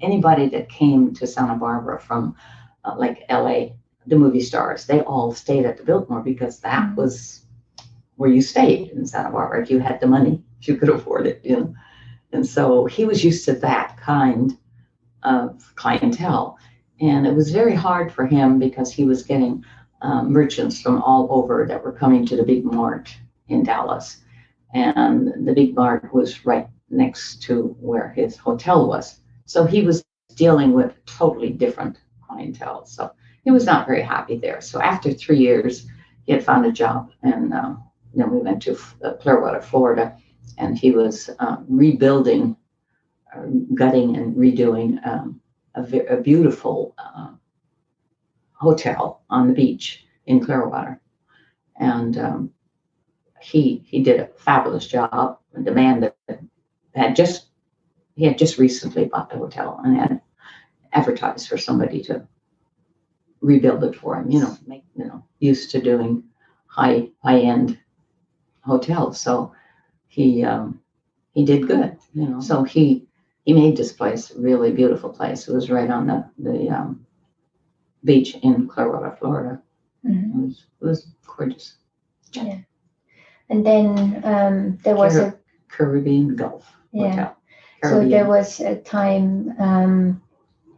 A: anybody that came to Santa Barbara from like LA, the movie stars, they all stayed at the Biltmore because that was where you stayed in Santa Barbara. If you had the money, if you could afford it, And so he was used to that kind of clientele. And it was very hard for him because he was getting merchants from all over that were coming to the big mart in Dallas. And the big mart was right next to where his hotel was. So he was dealing with totally different clientele. So he was not very happy there. So after 3 years, he had found a job. And then we went to Clearwater, Florida. And he was rebuilding, gutting and redoing a beautiful hotel on the beach in Clearwater. And he did a fabulous job. And the man that had just recently bought the hotel and had advertised for somebody to rebuild it for him, used to doing high-end hotels. So he did good, So he made this place a really beautiful place. It was right on the beach in Clearwater, Florida. Mm-hmm. It was gorgeous.
B: Yeah. And then there was a
A: Caribbean Gulf Hotel.
B: So there was a time.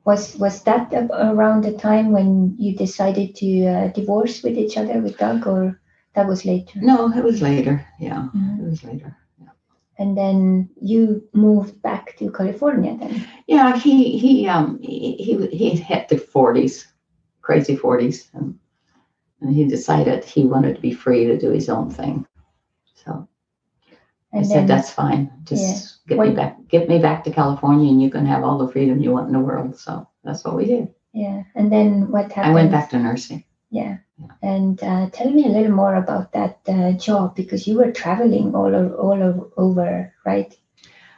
B: Was that around the time when you decided to divorce with each other with Doug, or that was later?
A: No, it was later. Yeah, It was later. Yeah.
B: And then you moved back to California then?
A: Yeah, he hit the 40s, crazy 40s, and he decided he wanted to be free to do his own thing. So I said, that's fine. Just get me back to California, and you can have all the freedom you want in the world. So that's what we did.
B: Yeah. And then what happened?
A: I went back to nursing.
B: Yeah. And tell me a little more about that job, because you were traveling all over, right?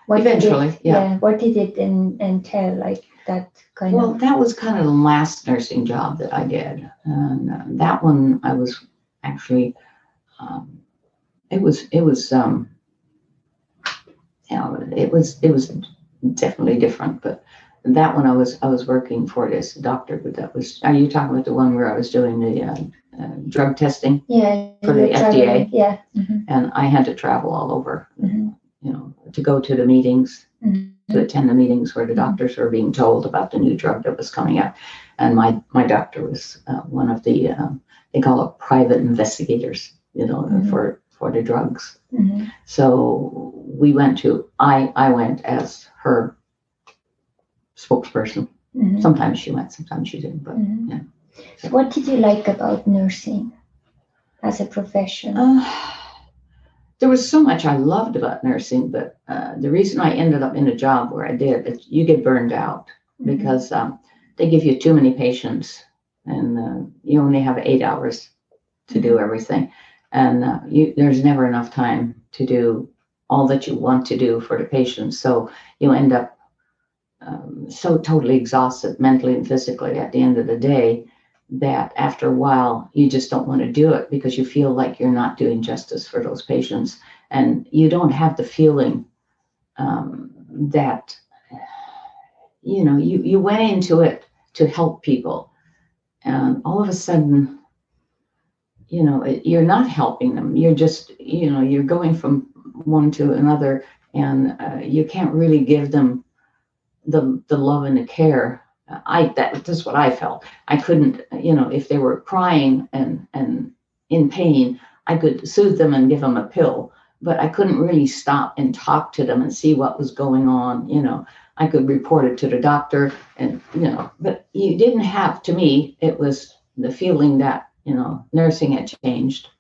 A: Eventually, yeah.
B: What did it entail, like that kind of?
A: Well, that was kind of the last nursing job that I did, and that one I was actually. It was definitely different, but that one I was working for this doctor. But that was, are you talking about the one where I was doing the drug testing?
B: Yeah,
A: for the FDA.
B: Yeah. Mm-hmm.
A: And I had to travel all over,
B: mm-hmm.
A: To go to the meetings,
B: mm-hmm.
A: to attend the meetings where the doctors were being told about the new drug that was coming out. And my doctor was one of the they call it private investigators,
B: mm-hmm.
A: for the drugs.
B: Mm-hmm.
A: So I went as her spokesperson.
B: Mm-hmm.
A: Sometimes she went, sometimes she didn't, but
B: mm-hmm.
A: yeah.
B: So what did you like about nursing as a profession?
A: There was so much I loved about nursing, but the reason I ended up in a job where I did is you get burned out, mm-hmm. because they give you too many patients, and you only have 8 hours to do everything. And there's never enough time to do all that you want to do for the patients. So you end up so totally exhausted mentally and physically at the end of the day that after a while, you just don't want to do it because you feel like you're not doing justice for those patients. And you don't have the feeling that, you went into it to help people. And all of a sudden, you're not helping them. You're just, you're going from one to another, and you can't really give them the love and the care. That's what I felt. I couldn't, if they were crying and in pain, I could soothe them and give them a pill, but I couldn't really stop and talk to them and see what was going on. I could report it to the doctor, and but you didn't have. To me, it was the feeling that nursing had changed,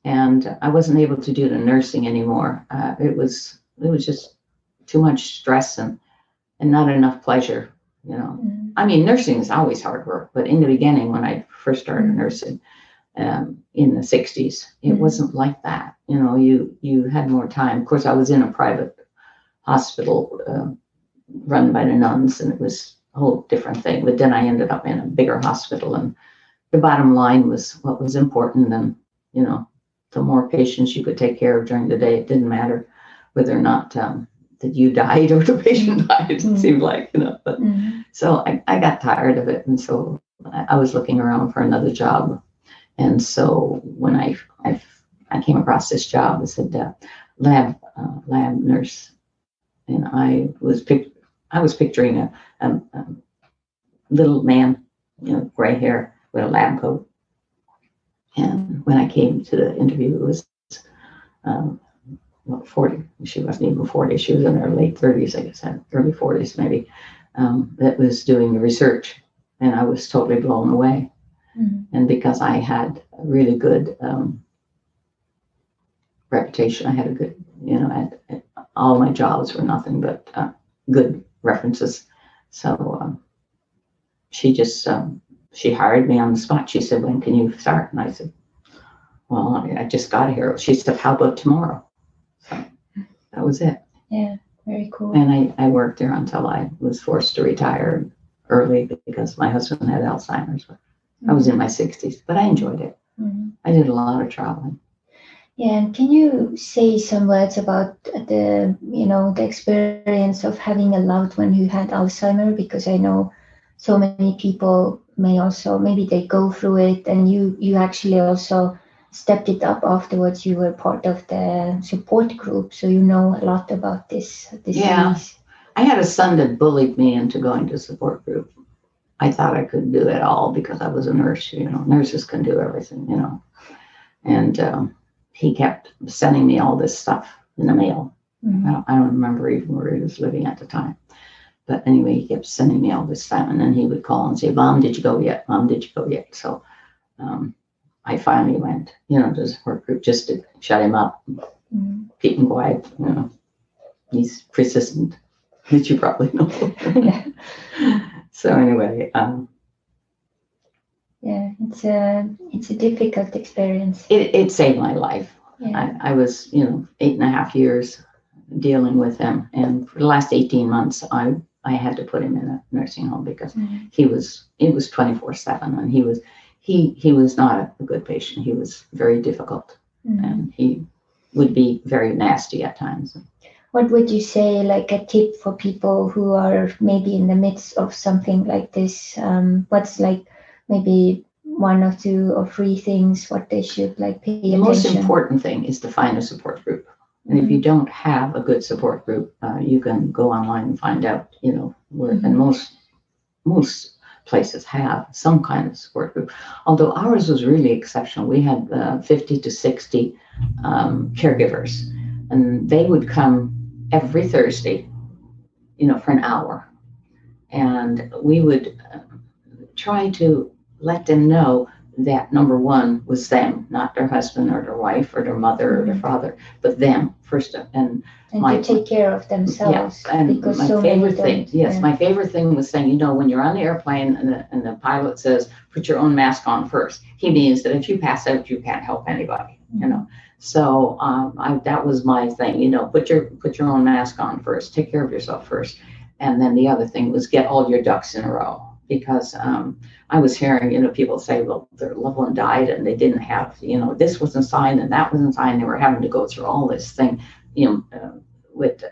A: and I wasn't able to do the nursing anymore. It was just too much stress and not enough pleasure. I mean, nursing is always hard work, but in the beginning, when I first started nursing in the 60s, it wasn't like that. You had more time. Of course, I was in a private hospital run by the nuns, and it was a whole different thing. But then I ended up in a bigger hospital, and the bottom line was what was important. And, the more patients you could take care of during the day, it didn't matter whether or not that you died or the patient died, it seemed like, but so I got tired of it. And so I was looking around for another job. And so when I came across this job, it said lab nurse. And I was picturing a little man, gray hair with a lab coat. And when I came to the interview, it was 40. She wasn't even 40. She was in her late 30s, I guess, early 40s maybe. That was doing the research, and I was totally blown away. And because I had a really good reputation, I had a good, all my jobs were nothing but good references. So she just she hired me on the spot. She said, "When can you start?" And I said, "Well, I just got here." She said, "How about tomorrow?" So that was it.
B: Yeah, very cool.
A: And I worked there until I was forced to retire early because my husband had Alzheimer's. I was in my 60s, but I enjoyed it. I did a lot of traveling.
B: Yeah, and can you say some words about the experience of having a loved one who had Alzheimer's? Because I know so many people maybe they go through it, and you actually also stepped it up afterwards. You were part of the support group, so you know a lot about this disease.
A: Yeah, I had a son that bullied me into going to support group. I thought I could do it all because I was a nurse. Nurses can do everything. And he kept sending me all this stuff in the mail. I don't remember even where he was living at the time. But anyway, he kept sending me all this stuff, and then he would call and say, "Mom, did you go yet? Mom, did you go yet?" So I finally went, to the support group just to shut him up, keep him quiet. He's persistent, which you probably know. So anyway,
B: yeah, it's a difficult experience.
A: It saved my life.
B: Yeah.
A: I was, 8.5 years dealing with him, and for the last 18 months, I had to put him in a nursing home because it was 24/7, and he was not a good patient. He was very difficult, and he would be very nasty at times.
B: What would you say, like a tip for people who are maybe in the midst of something like this? What's like maybe 1 or 2 or 3 things what they should pay attention?
A: The most important thing is to find a support group. And if you don't have a good support group, you can go online and find out, where, and most places have some kind of support group. Although ours was really exceptional. We had 50 to 60 caregivers, and they would come every Thursday, for an hour. And we would try to let them know that number one was them, not their husband or their wife or their mother or their father, but them first. And
B: to take care of themselves.
A: Yeah, and
B: because
A: my
B: so
A: favorite
B: many
A: thing, my favorite thing was saying, when you're on the airplane and the pilot says, "Put your own mask on first," he means that if you pass out, you can't help anybody, So that was my thing, put your own mask on first, take care of yourself first. And then the other thing was get all your ducks in a row. because I was hearing, people say, well, their loved one died and they didn't have, this wasn't signed and that wasn't signed. They were having to go through all this thing, with,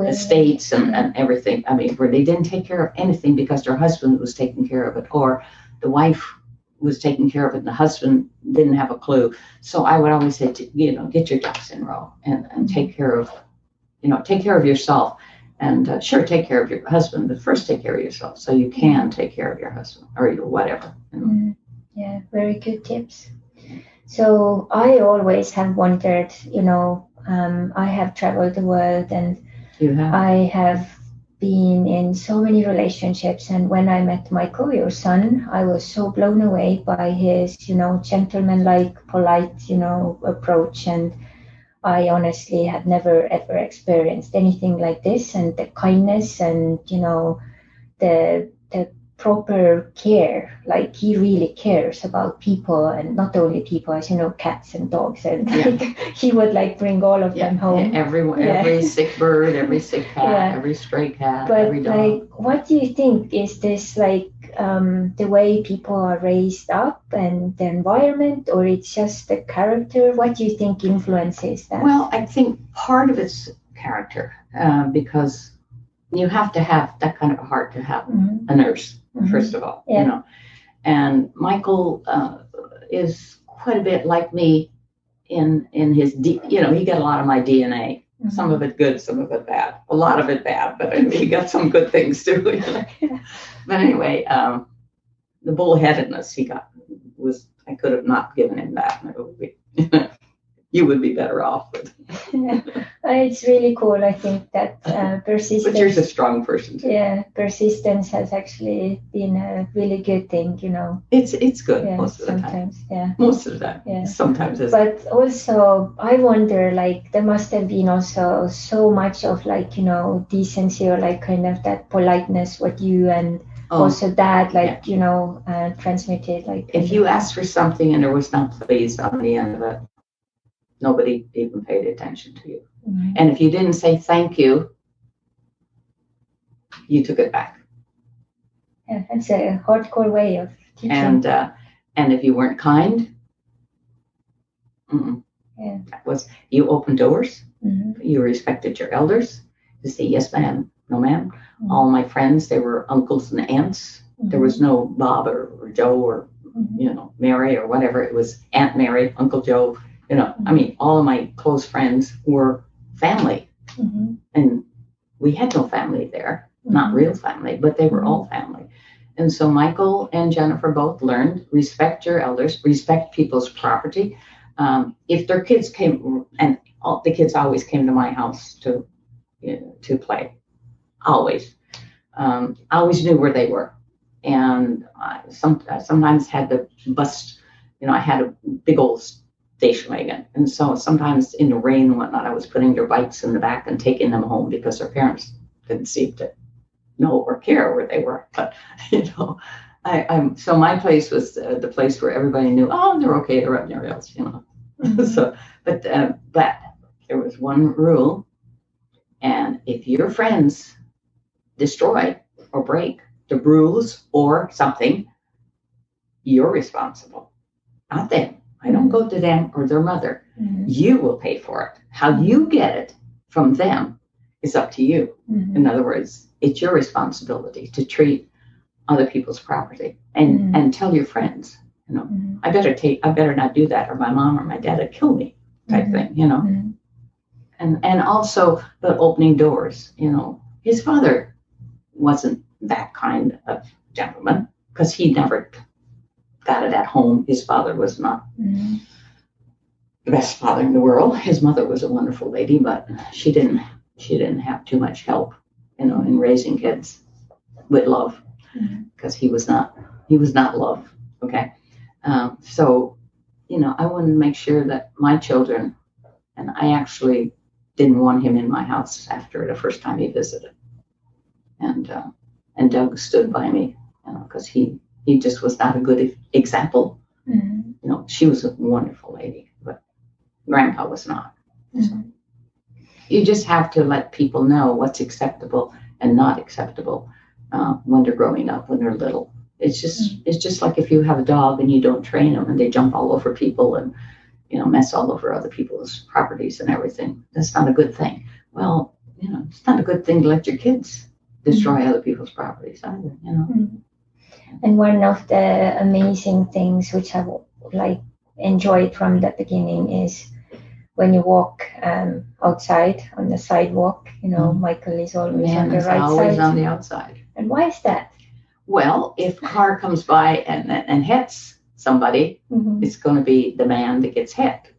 A: estates and everything. I mean, where they didn't take care of anything because their husband was taking care of it, or the wife was taking care of it and the husband didn't have a clue. So I would always say, get your ducks in a row and take care of, take care of yourself. And sure, take care of your husband, but first take care of yourself so you can take care of your husband or your whatever.
B: Yeah, very good tips. So I always have wondered, I have traveled the world and I have been in so many relationships. And when I met Michael, your son, I was so blown away by his, gentleman-like, polite, approach. And I honestly had never ever experienced anything like this, and the kindness and the proper care. Like he really cares about people, and not only people, as cats and dogs, and he would bring all of them home.
A: Every sick bird, every sick cat, every stray cat,
B: but
A: every dog.
B: What do you think? Is this the way people are raised up and the environment, or it's just the character? What do you think influences that?
A: Well, I think part of it's character, because you have to have that kind of a heart to have a nurse, first of all, And Michael is quite a bit like me in his, he got a lot of my DNA. Some of it good, some of it bad. A lot of it bad, but he got some good things too. But anyway, the bullheadedness he got I could have not given him that. You would be better off with.
B: It's really cool. I think that persistence.
A: But you're a strong person too.
B: Yeah, persistence has actually been a really good thing,
A: It's good most of the time.
B: Yeah.
A: Most of the time.
B: Yeah.
A: Sometimes it's.
B: But also, I wonder, there must have been also so much of decency or kind of that politeness what you and also Dad transmitted.
A: If you asked for something and there was not please on the end of it, nobody even paid attention to you. And if you didn't say thank you, you took it back.
B: Yeah, that's a hardcore way of teaching.
A: And if you weren't kind, that was, you opened doors. You respected your elders. You say yes, ma'am, no, ma'am. All my friends, they were uncles and aunts. There was no Bob or Joe or Mary or whatever. It was Aunt Mary, Uncle Joe. I mean, all of my close friends were family. And we had no family there, not real family, but they were all family. And so Michael and Jennifer both learned, respect your elders, respect people's property. If their kids came, and all the kids always came to my house to play, always. I always knew where they were. And I sometimes had to bust, I had a big old station wagon. And so sometimes in the rain and whatnot, I was putting their bikes in the back and taking them home because their parents didn't seem to know or care where they were. But, so my place was the place where everybody knew, they're okay, they're at Muriel's, So, but there was one rule. And if your friends destroy or break the rules or something, you're responsible, not them. I don't go to them or their mother. You will pay for it. How you get it from them is up to you. In other words, it's your responsibility to treat other people's property and tell your friends, I better not do that, or my mom or my dad will kill me, type thing, And also the opening doors, his father wasn't that kind of gentleman because he never got it at home. His father was not the best father in the world. His mother was a wonderful lady, but she didn't have too much help, in raising kids with love, because he was not love. Okay. So, I wanted to make sure that my children, and I actually didn't want him in my house after the first time he visited. And Doug stood by me, because he just was not a good example. She was a wonderful lady, but Grandpa was not. So you just have to let people know what's acceptable and not acceptable. when they're growing up, when they're little. It's just like if you have a dog and you don't train them and they jump all over people and mess all over other people's properties and everything. That's not a good thing. Well, it's not a good thing to let your kids destroy other people's properties either.
B: And one of the amazing things which I've enjoyed from the beginning is when you walk outside on the sidewalk. Michael is always on the right
A: always
B: side.
A: On the outside.
B: And why is that?
A: Well, if a car comes by and hits somebody, it's going to be the man that gets hit.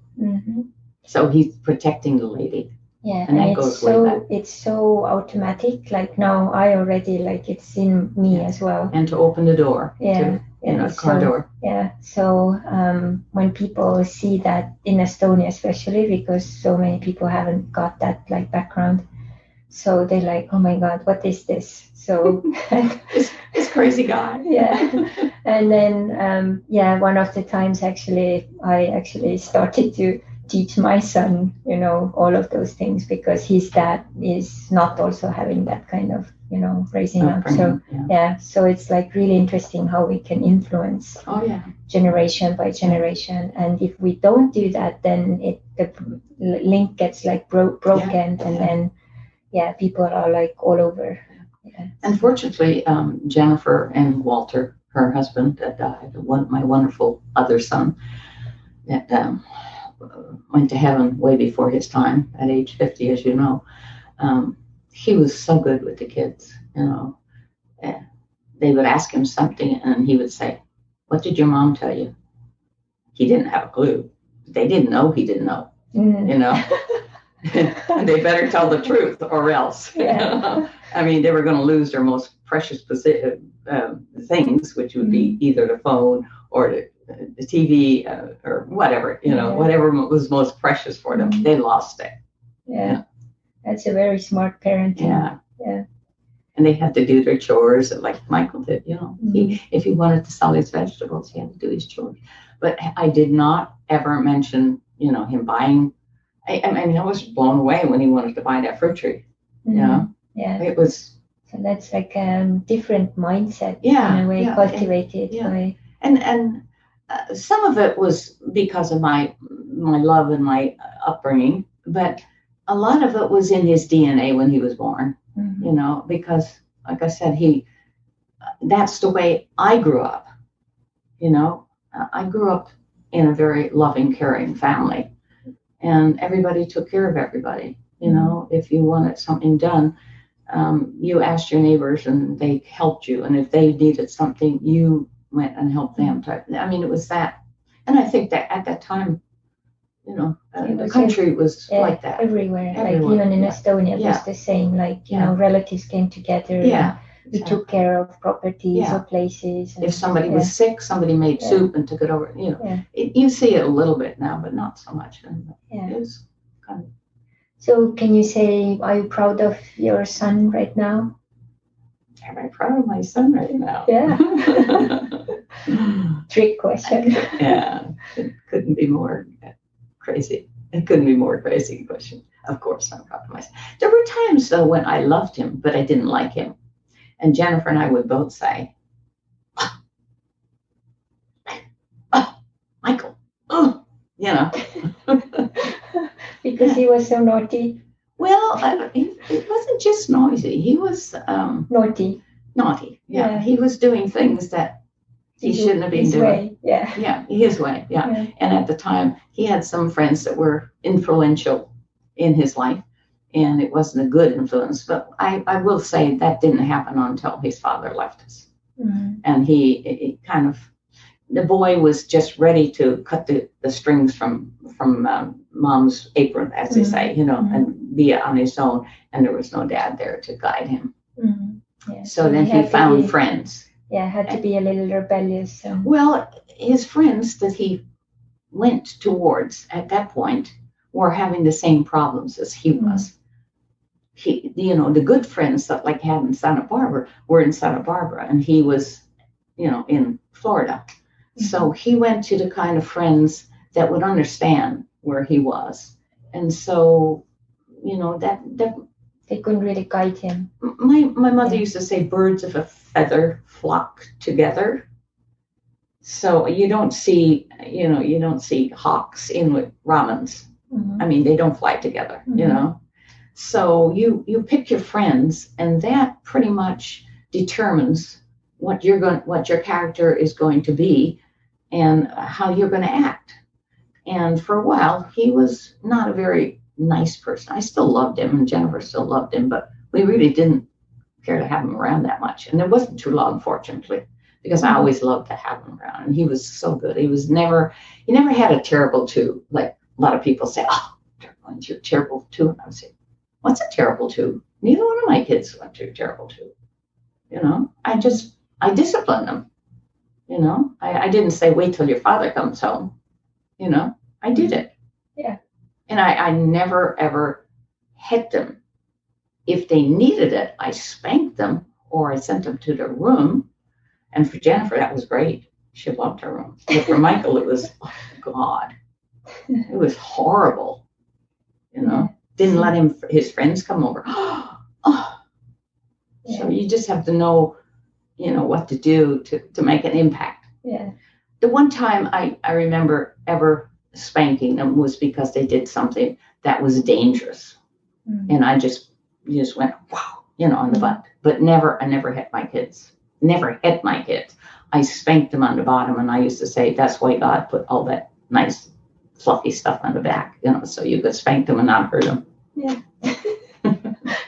A: So he's protecting the lady.
B: Yeah,
A: and that goes way back.
B: It's so automatic. Now I already it's in me as well.
A: And to open the door.
B: Yeah,
A: the car door.
B: Yeah. So when people see that in Estonia, especially because so many people haven't got that background, so they're like, oh my God, what is this? So
A: this crazy guy.
B: Yeah. And then one of the times I started to teach my son, all of those things because his dad is not also having that kind of, raising up. So so it's really interesting how we can influence generation by generation. And if we don't do that, then the link gets broken and then people are all over. Yeah.
A: Unfortunately, Jennifer and Walter, her husband that died, my wonderful other son, that went to heaven way before his time at age 50, as you know. He was so good with the kids, They would ask him something and he would say, "What did your mom tell you?" He didn't have a clue. They didn't know he didn't know, And they better tell the truth or else. I mean, they were going to lose their most precious things, which would be either the phone or the TV or whatever, whatever was most precious for them. They lost it.
B: Yeah. That's a very smart parenting.
A: Yeah. And they had to do their chores like Michael did, if he wanted to sell his vegetables, he had to do his chores. But I did not ever mention, him buying. I was blown away when he wanted to buy that fruit tree.
B: Yeah.
A: It was.
B: So that's a different mindset in a way, cultivated by.
A: And some of it was because of my love and my upbringing, but a lot of it was in his DNA when he was born. Because like I said, that's the way I grew up. I grew up in a very loving, caring family. And everybody took care of everybody. If you wanted something done, you asked your neighbors and they helped you. And if they needed something, you went and helped them. It was that. And I think that at that time, the country was like that.
B: Everywhere. Even in Estonia, it was the same. Relatives came together.
A: Yeah.
B: We took care of properties or places.
A: If somebody was sick, somebody made soup and took it over. You see it a little bit now, but not so much. It was kind of.
B: So can you say, are you proud of your son right now?
A: Am I proud of my son right now?
B: Yeah. Trick question.
A: It couldn't be more crazy. It couldn't be more crazy question. Of course, I'm proud of myself. There were times, though, when I loved him, but I didn't like him. And Jennifer and I would both say, Michael,
B: Because he was so naughty.
A: Well, it wasn't just noisy. He was
B: naughty.
A: Naughty. Yeah. He was doing things that he shouldn't have been doing.
B: Way. Yeah.
A: Yeah, his way. Yeah. And at the time, he had some friends that were influential in his life. And it wasn't a good influence, but I will say that didn't happen until his father left us. And he kind of, the boy was just ready to cut the strings from mom's apron, as they say, and be on his own. And there was no dad there to guide him.
B: Yeah.
A: So then he found friends.
B: Yeah, had to be a little rebellious.
A: Well, his friends that he went towards at that point were having the same problems as he was. The good friends that had in Santa Barbara were in Santa Barbara, and he was, in Florida. So he went to the kind of friends that would understand where he was. And so, that
B: they couldn't really guide him.
A: My mother used to say birds of a feather flock together. So you don't see hawks in with Ramans.
B: Mm-hmm.
A: I mean, they don't fly together,
B: Mm-hmm.
A: So you pick your friends, and that pretty much determines what your character is going to be and how you're going to act. And for a while, he was not a very nice person. I still loved him, and Jennifer still loved him, but we really didn't care to have him around that much. And it wasn't too long, fortunately, because I always loved to have him around. And he was so good. He never had a terrible two. Like a lot of people say, oh, you're a terrible two. And I would say, what's a terrible two? Neither one of my kids went to a terrible two. I disciplined them. I didn't say, wait till your father comes home. I did it.
B: Yeah.
A: And I never, ever hit them. If they needed it, I spanked them or I sent them to their room. And for Jennifer, that was great. She loved her room. But for Michael, it was, oh, God. It was horrible. Didn't let his friends come over. Oh. Yeah. So you just have to know, what to do to make an impact.
B: Yeah.
A: The one time I remember ever spanking them was because they did something that was dangerous. Mm-hmm. And I just went, wow, on the butt. But I never hit my kids. Never hit my kids. I spanked them on the bottom, and I used to say, that's why God put all that nice, fluffy stuff on the back, so you could spank them and not hurt them.
B: Yeah.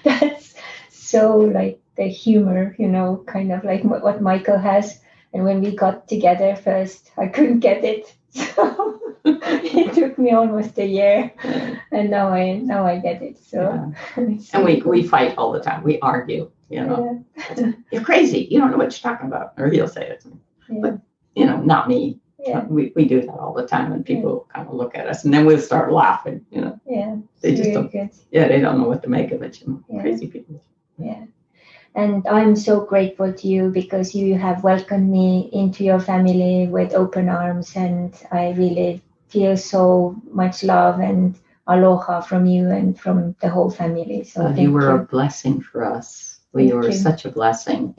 B: That's so like the humor, kind of like what Michael has. And when we got together first, I couldn't get it. So it took me almost a year. And now I get it. So
A: yeah. And we fight all the time. We argue, Yeah. You're crazy. You don't know what you're talking about. Or he'll say it to me. Yeah. But, not me. Yeah. We do that all the time, and people kind of look at us, and then we'll start laughing,
B: Yeah.
A: They just don't. Good. Yeah, they don't know what to make of it,
B: Yeah.
A: Crazy people.
B: Yeah. And I'm so grateful to you because you have welcomed me into your family with open arms, and I really feel so much love and aloha from you and from the whole family. So
A: you were a blessing for us. You were such a blessing.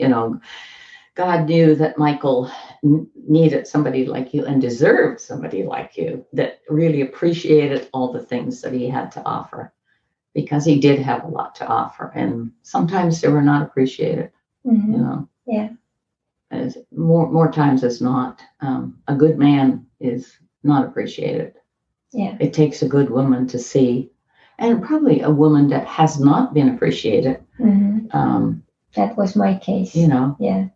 A: God knew that Michael needed somebody like you and deserved somebody like you that really appreciated all the things that he had to offer, because he did have a lot to offer, and sometimes they were not appreciated.
B: Mm-hmm. Yeah.
A: As more times as not, a good man is not appreciated.
B: Yeah.
A: It takes a good woman to see, and probably a woman that has not been appreciated.
B: Mm-hmm. That was my case. Yeah.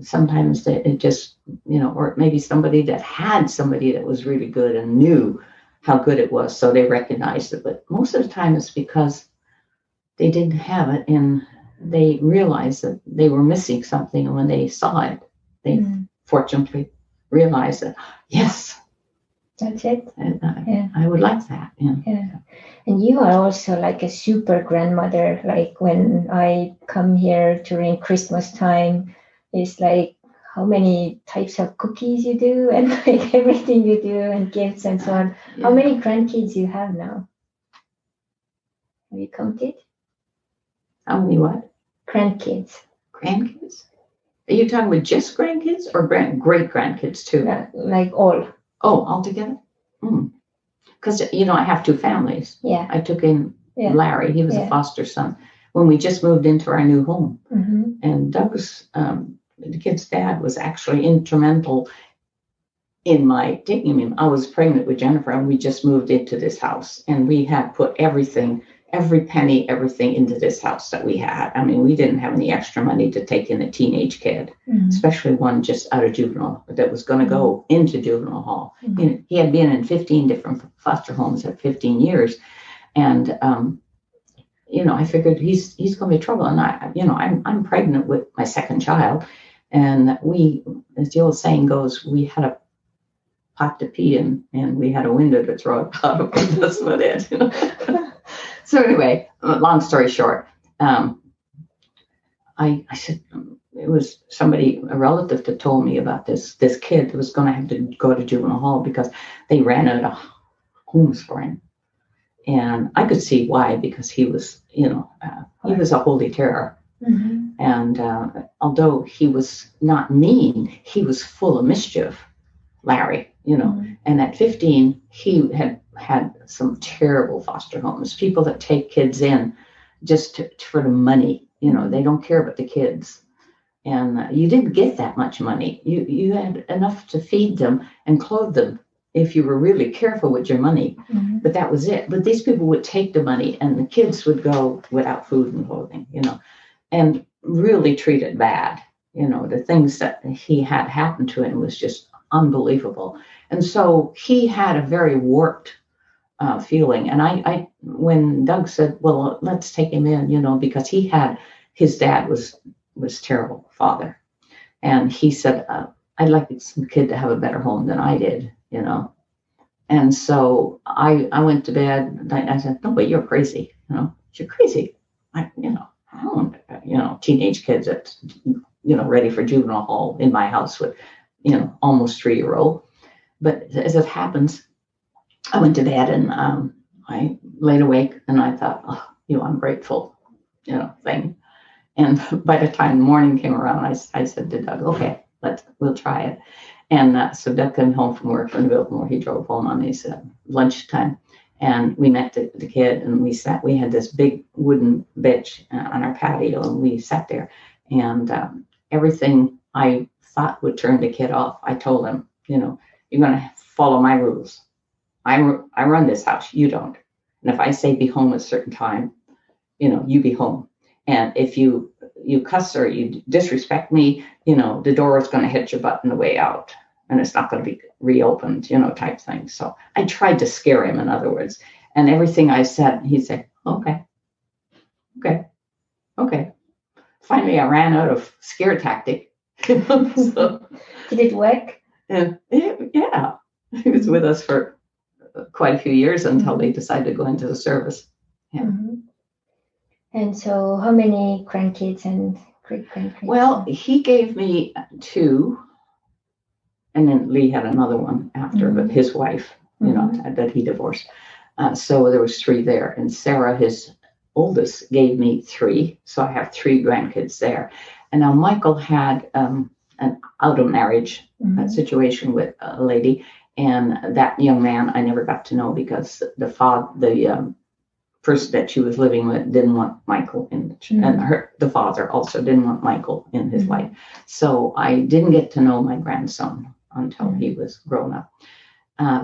A: Sometimes it just, or maybe somebody that had somebody that was really good and knew how good it was, so they recognized it. But most of the time it's because they didn't have it, and they realized that they were missing something. And when they saw it, they fortunately realized that, yes,
B: that's it.
A: And I would like that.
B: Yeah. And you are also like a super grandmother. Like when I come here during Christmas time, it's like how many types of cookies you do and like everything you do and gifts and so on. Yeah. How many grandkids you have now? Have you counted?
A: How many what?
B: Grandkids.
A: Grandkids? Are you talking about just grandkids or great grandkids too?
B: Like all.
A: Oh, all together? Because, I have two families.
B: Yeah.
A: I took in Larry. He was a foster son when we just moved into our new home.
B: Mm-hmm.
A: And Douglas, the kid's dad, was actually instrumental in my taking him. I was pregnant with Jennifer, and we just moved into this house, and we had put everything, every penny, everything into this house that we had. I mean, we didn't have any extra money to take in a teenage kid, especially one just out of juvenile that was going to go into juvenile hall.
B: Mm-hmm.
A: He had been in 15 different foster homes at 15 years. And, I figured he's going to be trouble. And I'm pregnant with my second child. And we, as the old saying goes, we had a pot to pee in, and we had a window to throw it out of. That's about it. So anyway, long story short, I said, it was a relative that told me about this kid that was going to have to go to juvenile hall because they ran out of homes for him. And I could see why, because he was, he was a holy terror.
B: Mm-hmm.
A: And although he was not mean, he was full of mischief, Larry,
B: Mm-hmm.
A: And at 15, he had some terrible foster homes, people that take kids in just for the money. They don't care about the kids. And you didn't get that much money. You had enough to feed them and clothe them if you were really careful with your money.
B: Mm-hmm.
A: But that was it. But these people would take the money and the kids would go without food and clothing, and really treated bad. The things that he had happened to him was just unbelievable. And so he had a very warped feeling. And I, when Doug said, well, let's take him in, because his dad was terrible father. And he said, I'd like some kid to have a better home than I did, And so I went to bed. I said, no, but you're crazy. You're crazy. I don't, teenage kids that, ready for juvenile hall in my house with, almost 3-year-old. But as it happens, I went to bed and I laid awake and I thought, oh, you ungrateful, thing. And by the time morning came around, I said to Doug, okay, we'll try it. And so Doug came home from work from Biltmore. He drove home on his lunchtime. And we met the kid and we had this big wooden bench on our patio and we sat there. And everything I thought would turn the kid off, I told him, you're going to follow my rules. I run this house, you don't. And if I say be home at a certain time, you be home. And if you cuss or you disrespect me, the door is going to hit your butt on the way out and it's not going to be reopened, type thing. So I tried to scare him, in other words. And everything I said, he said, okay. Finally, I ran out of scare tactic. So,
B: did it work?
A: Yeah. He was with us for quite a few years until they decided to go into the service. Yeah.
B: Mm-hmm. And so how many grandkids and great-grandkids?
A: Well, he gave me 2, and then Lee had another one after, but his wife, that he divorced. So there was 3 there. And Sarah, his oldest, gave me 3. So I have 3 grandkids there. And now Michael had an out of marriage situation with a lady. And that young man, I never got to know because the person that she was living with didn't want Michael in, and the father also didn't want Michael in his life. So I didn't get to know my grandson until he was grown up.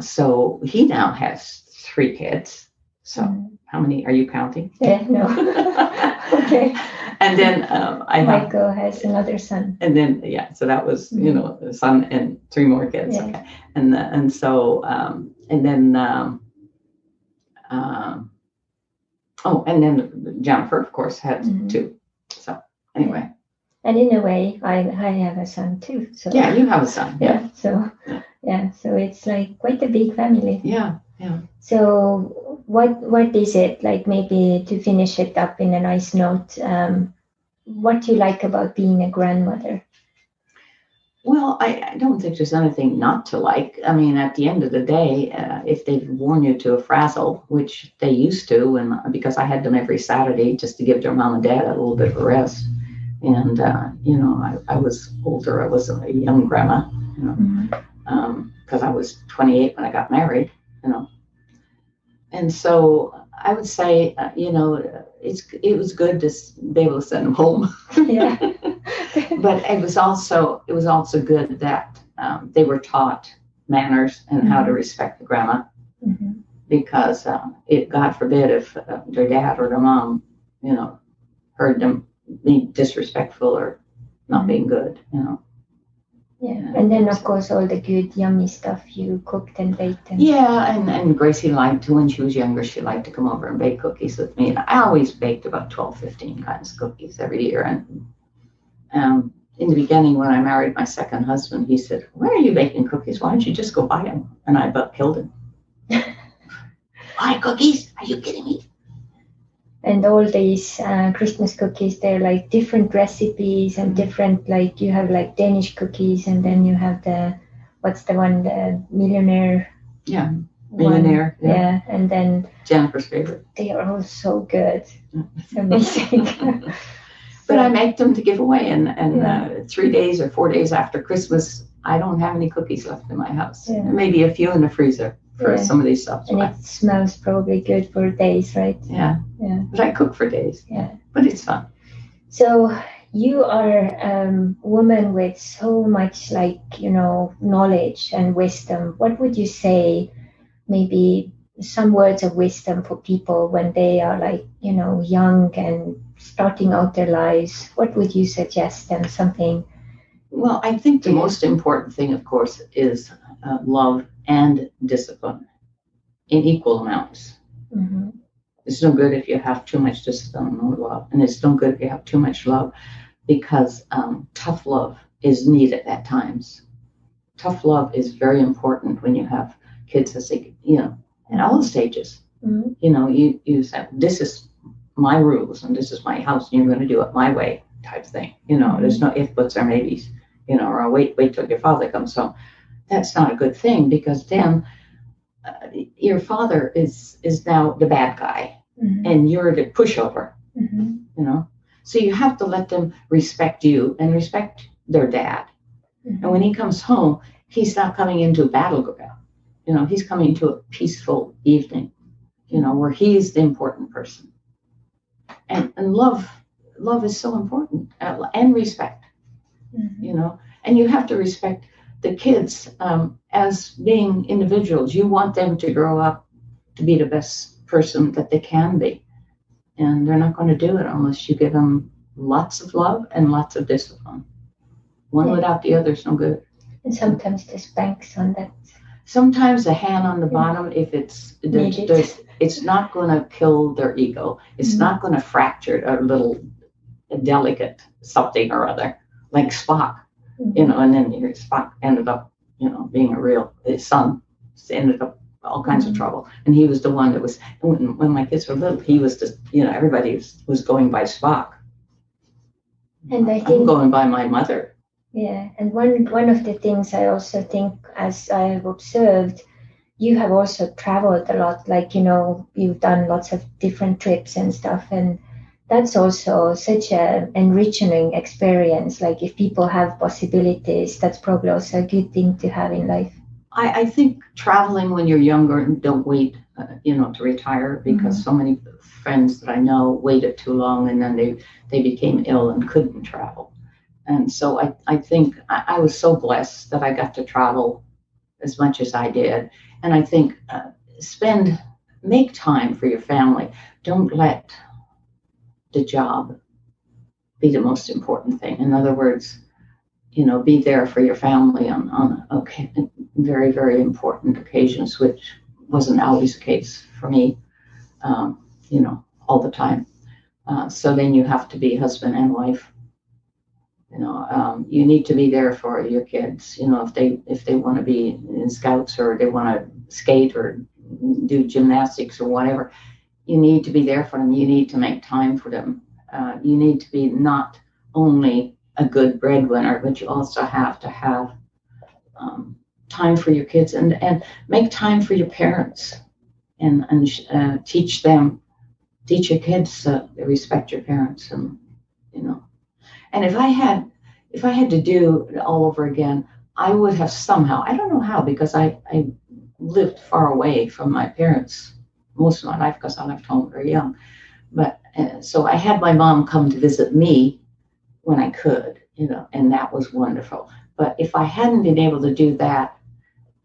A: So he now has 3 kids. So how many are you counting?
B: Yeah, no. Okay.
A: And then
B: Michael has another son.
A: And then so that was a son and 3 more kids. Yeah. Okay. And so and then and then Jennifer, of course, had 2. So anyway.
B: And in a way, I have a son too. So
A: yeah, you have a son.
B: Yeah. So so it's like quite a big family.
A: Yeah.
B: So what is it like? Maybe to finish it up in a nice note, what do you like about being a grandmother?
A: Well, I don't think there's anything not to like. I mean, at the end of the day, if they've worn you to a frazzle, which they used to, and because I had them every Saturday just to give their mom and dad a little bit of a rest. And, I was older. I wasn't a young grandma, because I was 28 when I got married, And so I would say, it was good to be able to send them home.
B: Yeah.
A: But it was also good that they were taught manners and how to respect the grandma, because God forbid if their dad or their mom, heard them being disrespectful or not being good,
B: Yeah, and then of course all the good yummy stuff you cooked and baked.
A: And Gracie liked to, when she was younger, she liked to come over and bake cookies with me. And I always baked about 12, 15 kinds of cookies every year. And in the beginning, when I married my second husband, he said, "Where are you baking cookies? Why don't you just go buy them?" And I about killed him. Buy cookies? Are you kidding me?
B: And all these Christmas cookies, they're like different recipes and different, like you have like Danish cookies, and then you have the, what's the one, the millionaire?
A: Yeah. Millionaire.
B: one. Yeah, and then
A: Jennifer's favorite.
B: they are all so good. It's amazing.
A: But I make them to give away, and 3 days or 4 days after Christmas, I don't have any cookies left in my house.
B: Yeah.
A: Maybe a few in the freezer for some of these stuff.
B: And it smells probably good for days, right?
A: Yeah. But I cook for days.
B: Yeah.
A: But it's fun.
B: So you are a woman with so much, like, knowledge and wisdom. What would you say, maybe some words of wisdom for people when they are, like, young and starting out their lives? What would you suggest them? Something?
A: Well, I think the most important thing, of course, is love and discipline in equal amounts.
B: Mm-hmm.
A: It's no good if you have too much discipline and no love, and it's no good if you have too much love, because tough love is needed at times. Tough love is very important when you have kids, as they, in all stages.
B: Mm-hmm.
A: You say, this is my rules and this is my house and you're going to do it my way, type thing. There's no if, buts, or maybes. Or I'll wait till your father comes home. That's not a good thing, because then your father is now the bad guy, mm-hmm. and you're the pushover. Mm-hmm. So you have to let them respect you and respect their dad. Mm-hmm. And when he comes home, he's not coming into a battleground. He's coming to a peaceful evening, where he's the important person. And love is so important, and respect. Mm-hmm. And you have to respect the kids as being individuals. You want them to grow up to be the best person that they can be. And they're not going to do it unless you give them lots of love and lots of discipline. One without the other is no good.
B: And sometimes the spanks on that.
A: Sometimes a hand on the bottom, if it's not going to kill their ego. It's mm-hmm. not going to fracture a delicate something or other, like Spock, mm-hmm. And then Spock ended up, being his son ended up all kinds mm-hmm. of trouble. And he was the one that was, when my kids were little, he was just, everybody was going by Spock.
B: And I think
A: I'm going by my mother.
B: Yeah, and one of the things I also think, as I've observed, you have also traveled a lot, like, you've done lots of different trips and stuff, and that's also such an enriching experience. Like, if people have possibilities, that's probably also a good thing to have in life.
A: I think traveling when you're younger, don't wait, to retire, because mm-hmm. so many friends that I know waited too long, and then they became ill and couldn't travel. And so I think I was so blessed that I got to travel as much as I did. And I think make time for your family. Don't let the job be the most important thing. In other words, be there for your family on very, very important occasions, which wasn't always the case for me, all the time. So then you have to be husband and wife. You need to be there for your kids. If they want to be in scouts, or they want to skate or do gymnastics or whatever, you need to be there for them. You need to make time for them. You need to be not only a good breadwinner, but you also have to have time for your kids, and make time for your parents, and teach your kids to respect your parents, and And if I had to do it all over again, I would have somehow, I don't know how, because I lived far away from my parents most of my life, because I left home very young. But so I had my mom come to visit me when I could, and that was wonderful. But if I hadn't been able to do that,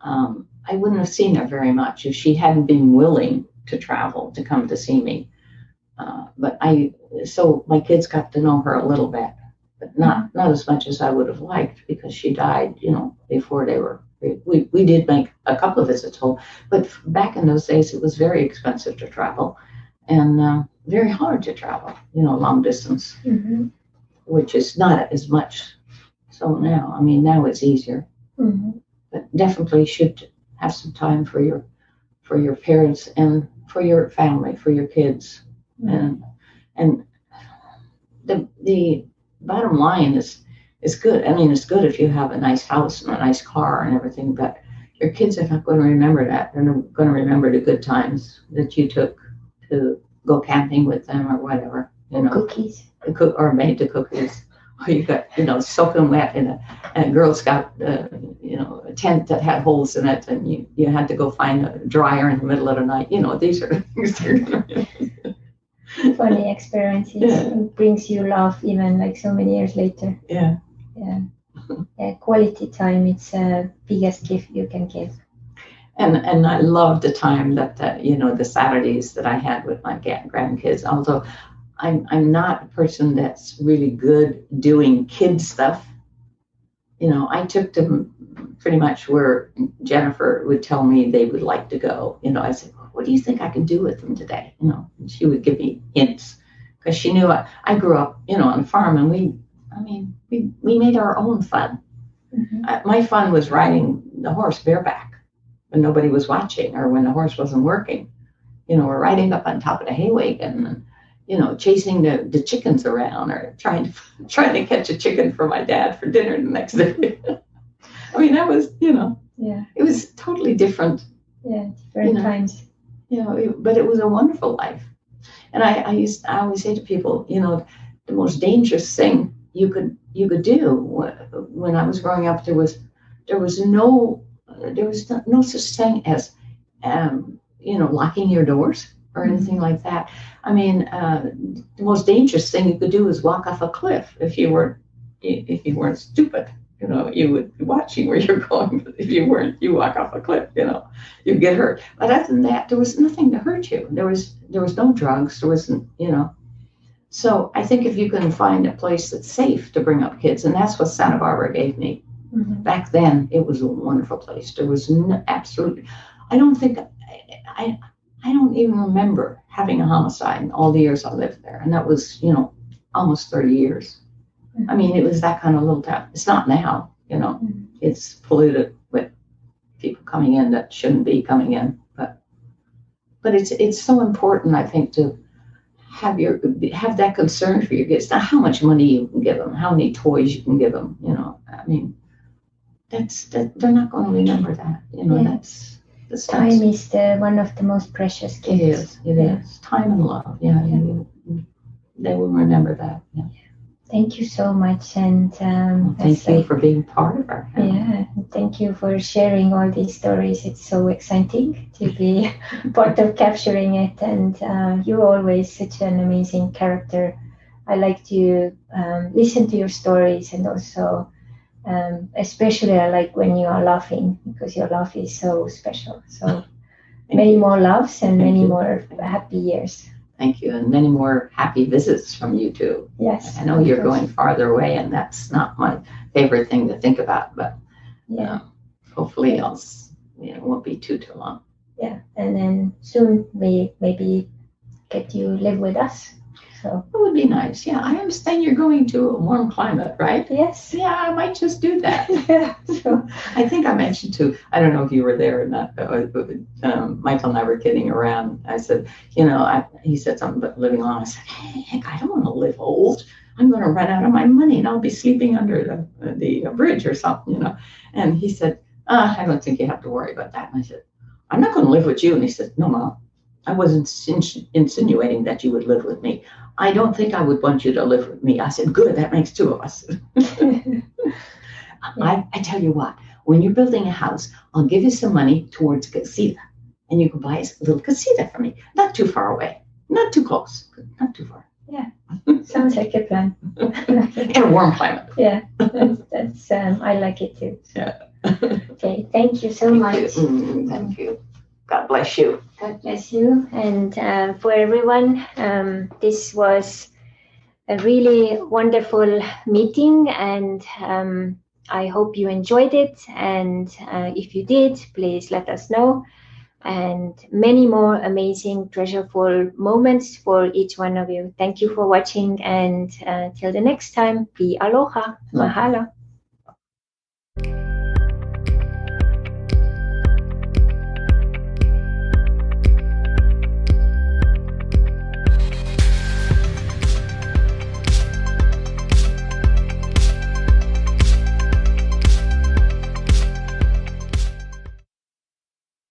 A: I wouldn't have seen her very much if she hadn't been willing to travel to come to see me. So my kids got to know her a little bit, but not as much as I would have liked, because she died, before they were. We did make a couple of visits home, but back in those days, it was very expensive to travel, and very hard to travel, long distance, mm-hmm. which is not as much. So now, now it's easier, mm-hmm. but definitely should have some time for your parents and for your family, for your kids, mm-hmm. and the bottom line is good. It's good if you have a nice house and a nice car and everything, but your kids are not going to remember that. They're not going to remember the good times that you took to go camping with them or whatever.
B: Cookies.
A: Or made the cookies. Or you got, soaking wet in a Girl Scout, a tent that had holes in it, and you had to go find a dryer in the middle of the night. These are things.
B: Funny experiences.
A: Yeah.
B: It brings you laugh even like so many years later.
A: Yeah.
B: Quality time, it's the biggest gift you can give.
A: And I love the time that the Saturdays that I had with my grandkids. Although I'm not a person that's really good doing kid stuff. I took them pretty much where Jennifer would tell me they would like to go. I said, what do you think I can do with them today? And she would give me hints because she knew I grew up, on a farm, and we made our own fun.
B: Mm-hmm.
A: My fun was riding the horse bareback when nobody was watching or when the horse wasn't working. We're riding up on top of the hay wagon and, chasing the chickens around or trying to catch a chicken for my dad for dinner the next day. That was, it was totally different.
B: Yeah, different times.
A: But it was a wonderful life. And I always say to people, the most dangerous thing you could do when I was growing up, there was no such thing as locking your doors or anything like that. The most dangerous thing you could do is walk off a cliff if you weren't stupid. You would be watching where you're going. But if you weren't, you walk off a cliff. You'd get hurt. But other than that, there was nothing to hurt you. There was no drugs. There wasn't. So I think if you can find a place that's safe to bring up kids, and that's what Santa Barbara gave me.
B: Mm-hmm.
A: Back then, it was a wonderful place. There was absolutely. I don't think I don't even remember having a homicide in all the years I lived there, and that was almost 30 years. It was that kind of little town. It's not now, It's polluted with people coming in that shouldn't be coming in. But it's so important, I think, to have that concern for your kids. Not how much money you can give them, how many toys you can give them. They're not going to remember that. That's
B: time is one of the most precious gifts.
A: It is. Time and love. They will remember that. Yeah.
B: Thank you so much, and
A: thank you for being part of our family.
B: Yeah, thank you for sharing all these stories. It's so exciting to be part of capturing it, and you're always such an amazing character. I like to listen to your stories, and also especially I like when you are laughing, because your laugh is so special. So many more laughs and many more happy years.
A: Thank you, and many more happy visits from you too.
B: Yes.
A: I know you're going farther away, and that's not my favorite thing to think about, but hopefully else it won't be too long.
B: Yeah, and then soon we maybe get you live with us. So
A: it would be nice. Yeah, I understand you're going to a warm climate, right?
B: Yes.
A: Yeah, I might just do that.
B: Yeah. So
A: I think I mentioned too, I don't know if you were there or not, Michael and I were kidding around. I said, he said something about living long. I said, heck, I don't want to live old. I'm going to run out of my money and I'll be sleeping under the bridge or something, And he said, I don't think you have to worry about that. And I said, I'm not going to live with you. And he said, no, Mom, I wasn't insinuating that you would live with me. I don't think I would want you to live with me. I said, good, that makes two of us. I tell you what, when you're building a house, I'll give you some money towards casita. And you can buy a little casita for me. Not too far away. Not too close, but not too far.
B: Yeah, sounds like a plan.
A: In a warm climate.
B: Yeah, that's I like it too.
A: Yeah.
B: Okay, thank you so much.
A: Thank you. God bless you.
B: God bless you. And for everyone, this was a really wonderful meeting, and I hope you enjoyed it. And if you did, please let us know. And many more amazing, treasureful moments for each one of you. Thank you for watching, and till the next time, be aloha. Mahalo.